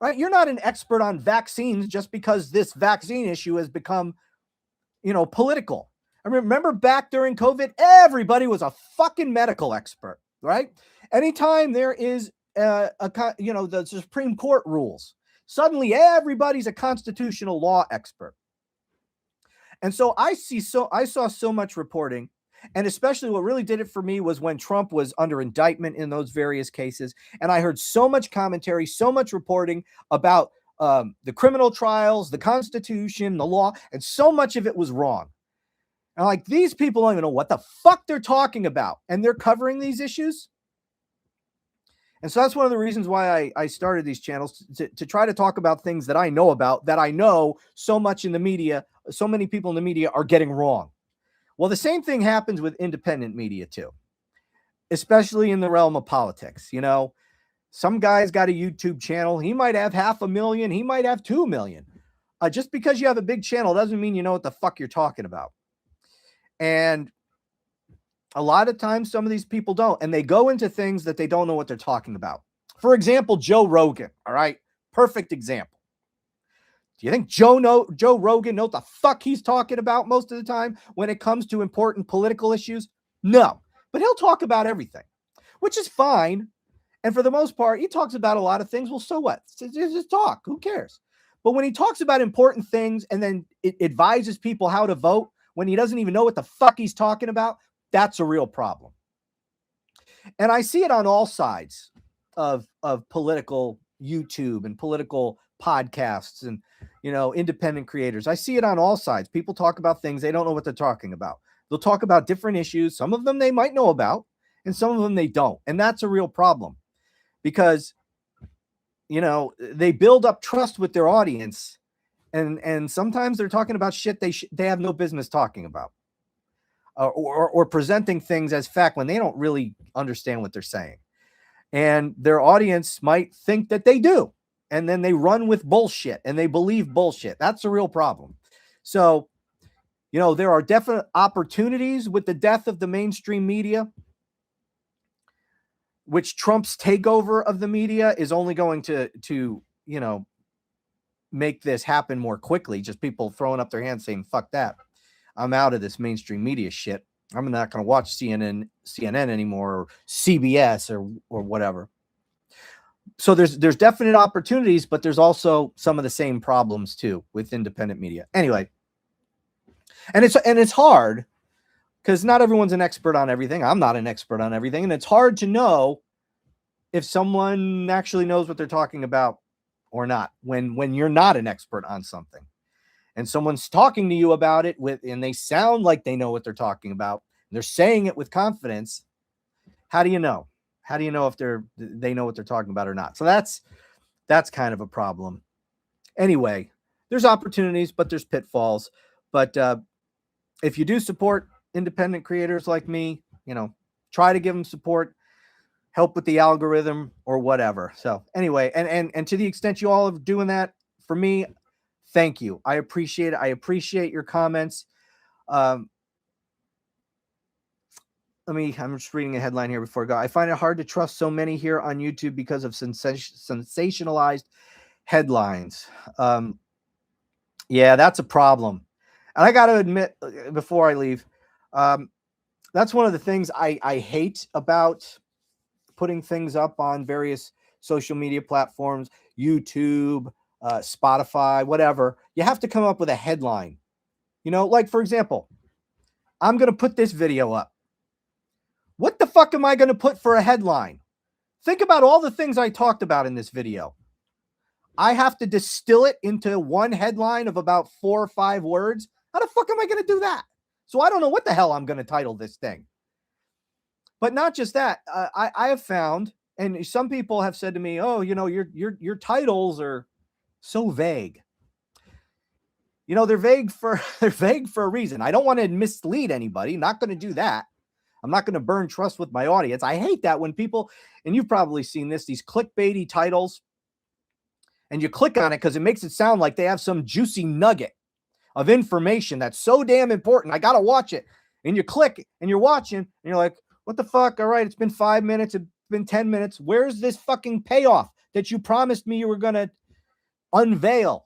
Right? You're not an expert on vaccines just because this vaccine issue has become, political. I remember back during COVID, everybody was a fucking medical expert, right? Anytime there is the Supreme Court rules, suddenly everybody's a constitutional law expert. And so I saw so much reporting. And especially what really did it for me was when Trump was under indictment in those various cases. And I heard so much commentary, so much reporting about the criminal trials, the Constitution, the law, and so much of it was wrong. And like, these people don't even know what the fuck they're talking about. And they're covering these issues. And so that's one of the reasons why I started these channels, to try to talk about things that I know about, that I know so much in the media, so many people in the media are getting wrong. Well, the same thing happens with independent media too, especially in the realm of politics. Some guy's got a YouTube channel. He might have 500,000. He might have 2 million. Just because you have a big channel doesn't mean you know what the fuck you're talking about. And a lot of times some of these people don't, and they go into things that they don't know what they're talking about. For example, Joe Rogan. All right. Perfect example. Do you think Joe Rogan knows what the fuck he's talking about most of the time when it comes to important political issues? No, but he'll talk about everything, which is fine. And for the most part, he talks about a lot of things. Well, so what? Just talk. Who cares? But when he talks about important things and then it advises people how to vote when he doesn't even know what the fuck he's talking about, that's a real problem. And I see it on all sides of political YouTube and political podcasts and, independent creators. I see it on all sides. People talk about things they don't know what they're talking about. They'll talk about different issues. Some of them they might know about, and some of them they don't. And that's a real problem because, they build up trust with their audience, and sometimes they're talking about shit they have no business talking about, or presenting things as fact when they don't really understand what they're saying. And their audience might think that they do. And then they run with bullshit and they believe bullshit. That's a real problem. So, there are definite opportunities with the death of the mainstream media, which Trump's takeover of the media is only going to make this happen more quickly. Just people throwing up their hands saying, fuck that. I'm out of this mainstream media shit. I'm not going to watch CNN anymore, or CBS or whatever. So there's definite opportunities, but there's also some of the same problems too with independent media. Anyway, and it's hard because not everyone's an expert on everything. I'm not an expert on everything, and it's hard to know if someone actually knows what they're talking about or not when you're not an expert on something. And someone's talking to you about it and they sound like they know what they're talking about. They're saying it with confidence. How do you know? How do you know if they know what they're talking about or not? So that's kind of a problem. Anyway, there's opportunities, but there's pitfalls. But if you do support independent creators like me, try to give them support, help with the algorithm or whatever. So anyway, and to the extent you all are doing that for me, thank you. I appreciate it. I appreciate your comments. I'm just reading a headline here before I go. I find it hard to trust so many here on YouTube because of sensationalized headlines. Yeah, that's a problem. And I got to admit before I leave, that's one of the things I hate about putting things up on various social media platforms, YouTube, Spotify, whatever, you have to come up with a headline. Like, for example, I'm going to put this video up. What the fuck am I going to put for a headline? Think about all the things I talked about in this video. I have to distill it into one headline of about 4 or 5 words. How the fuck am I going to do that? So I don't know what the hell I'm going to title this thing. But not just that. I have found, and some people have said to me, "Oh, your titles are so vague." They're vague for a reason. I don't want to mislead anybody. Not going to do that. I'm not going to burn trust with my audience. I hate that when people, and you've probably seen this, these clickbaity titles, and you click on it because it makes it sound like they have some juicy nugget of information that's so damn important. I got to watch it. And you click and you're watching and you're like, what the fuck? All right, it's been 5 minutes. It's been 10 minutes. Where's this fucking payoff that you promised me you were going to unveil?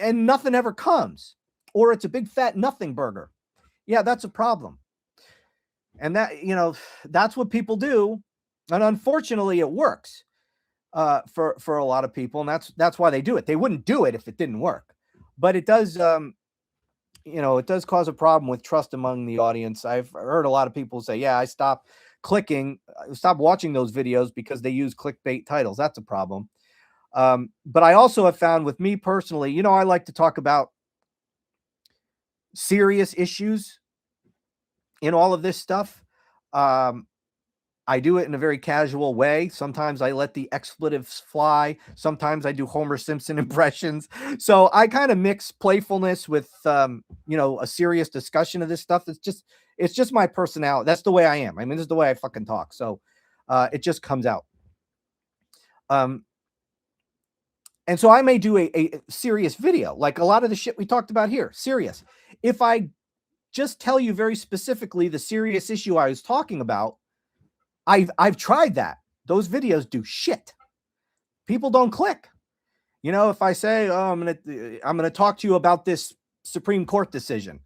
And nothing ever comes. Or it's a big fat nothing burger. Yeah, that's a problem. And that's what people do. And unfortunately, it works for a lot of people. And that's why they do it. They wouldn't do it if it didn't work. But it does, it does cause a problem with trust among the audience. I've heard a lot of people say, yeah, I stopped watching those videos because they use clickbait titles. That's a problem. But I also have found with me personally, I like to talk about serious issues in all of this stuff. I do it in a very casual way. Sometimes I let the expletives fly. Sometimes I do Homer Simpson impressions. So I kind of mix playfulness with, a serious discussion of this stuff. It's just my personality. That's the way I am. I mean, this is the way I fucking talk. So it just comes out. And so I may do a serious video, like a lot of the shit we talked about here, serious. If I just tell you very specifically the serious issue I was talking about, I've tried that. Those videos do shit. People don't click. If I say, "Oh, I'm gonna talk to you about this Supreme Court decision,"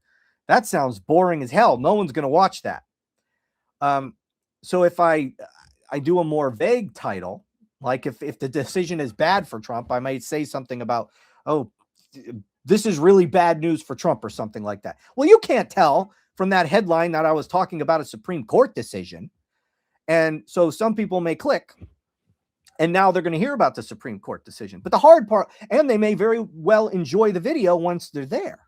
that sounds boring as hell. No one's gonna watch that. So if I do a more vague title, like if the decision is bad for Trump, I might say something about, "Oh, this is really bad news for Trump," or something like that. Well, you can't tell from that headline that I was talking about a Supreme Court decision. And so some people may click and now they're going to hear about the Supreme Court decision. But the hard part, and they may very well enjoy the video once they're there,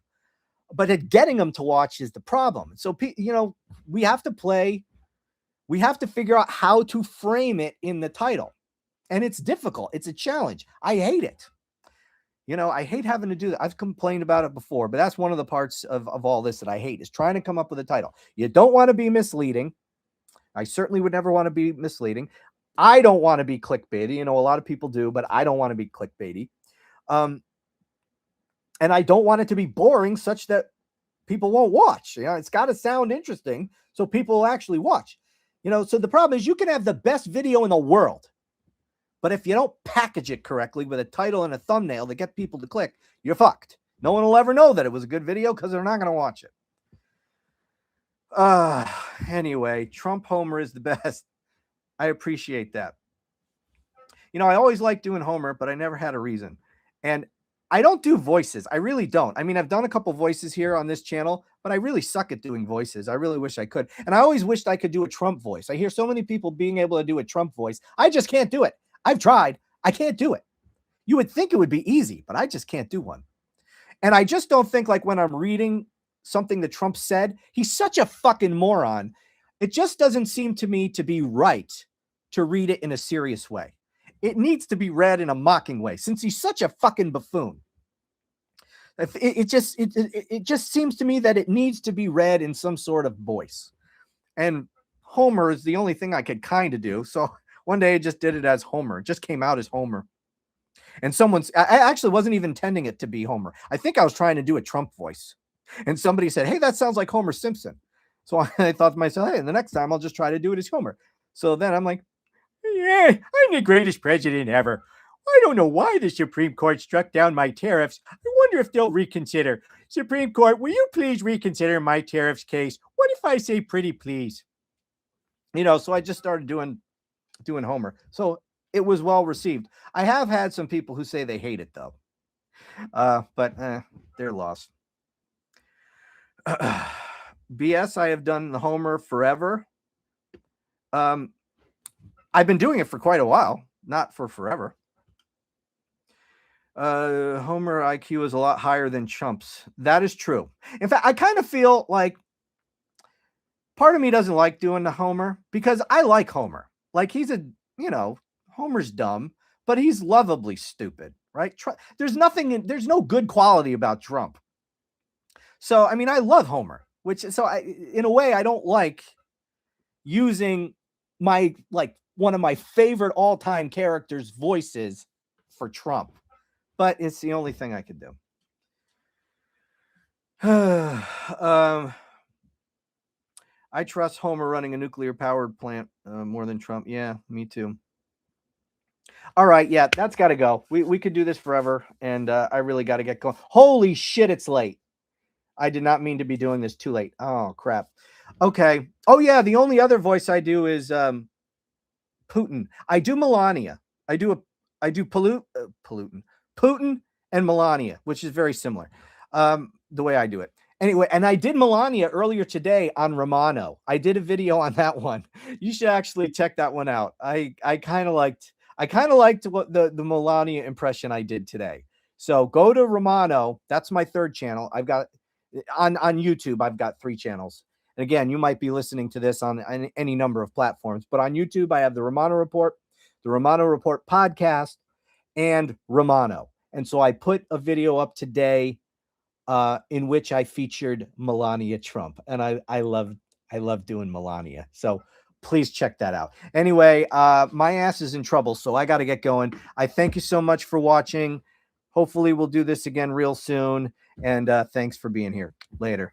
but getting them to watch is the problem. So, we have to figure out how to frame it in the title. And it's difficult. It's a challenge. I hate it. I hate having to do that. I've complained about it before, but that's one of the parts of all this that I hate, is trying to come up with a title. You don't want to be misleading. I certainly would never want to be misleading. I don't want to be clickbaity. A lot of people do, but I don't want to be clickbaity. And I don't want it to be boring such that people won't watch. It's got to sound interesting so people will actually watch. So the problem is you can have the best video in the world, but if you don't package it correctly with a title and a thumbnail that get people to click, you're fucked. No one will ever know that it was a good video because they're not going to watch it. Anyway, Trump Homer is the best. I appreciate that. I always like doing Homer, but I never had a reason. And I don't do voices. I really don't. I mean, I've done a couple voices here on this channel, but I really suck at doing voices. I really wish I could. And I always wished I could do a Trump voice. I hear so many people being able to do a Trump voice. I just can't do it. I've tried. I can't do it. You would think it would be easy, but I just can't do one. And I just don't think, like, when I'm reading something that Trump said, he's such a fucking moron. It just doesn't seem to me to be right to read it in a serious way. It needs to be read in a mocking way, since he's such a fucking buffoon. It just seems to me that it needs to be read in some sort of voice. And Homer is the only thing I could kind of do. So one day I just did it as Homer. It just came out as Homer. And I actually wasn't even intending it to be Homer. I think I was trying to do a Trump voice. And somebody said, "Hey, that sounds like Homer Simpson." So I thought to myself, hey, the next time I'll just try to do it as Homer. So then I'm like, "Yeah, I'm the greatest president ever. I don't know why the Supreme Court struck down my tariffs. I wonder if they'll reconsider. Supreme Court, will you please reconsider my tariffs case? What if I say pretty please?" So I just started doing Homer. So it was well received. I have had some people who say they hate it, though. But they're lost. BS, I have done the Homer forever. I've been doing it for quite a while, not for forever. Homer IQ is a lot higher than Trump's. That is true. In fact, I kind of feel like part of me doesn't like doing the Homer because I like Homer. Like he's Homer's dumb, but he's lovably stupid, right? There's no good quality about Trump. So, I mean, I love Homer, in a way, I don't like using one of my favorite all-time characters' voices for Trump, but it's the only thing I could do. I trust Homer running a nuclear powered plant more than Trump. Yeah, me too. All right, yeah, that's got to go. We could do this forever, and I really got to get going. Holy shit, it's late. I did not mean to be doing this too late. Oh, crap. Okay. Oh, yeah, the only other voice I do is Putin. I do Melania. I do Putin and Melania, which is very similar. The way I do it. Anyway, and I did Melania earlier today on Romano. I did a video on that one. You should actually check that one out. I kind of liked what the Melania impression I did today. So go to Romano. That's my third channel. I've got on YouTube. I've got 3 channels. And again, you might be listening to this on any number of platforms, but on YouTube, I have the Romano Report, the Romano Report Podcast, and Romano. And so I put a video up today in which I featured Melania Trump, and I love doing Melania. So please check that out. Anyway, my ass is in trouble, so I got to get going. I thank you so much for watching. Hopefully we'll do this again real soon. And thanks for being here. Later.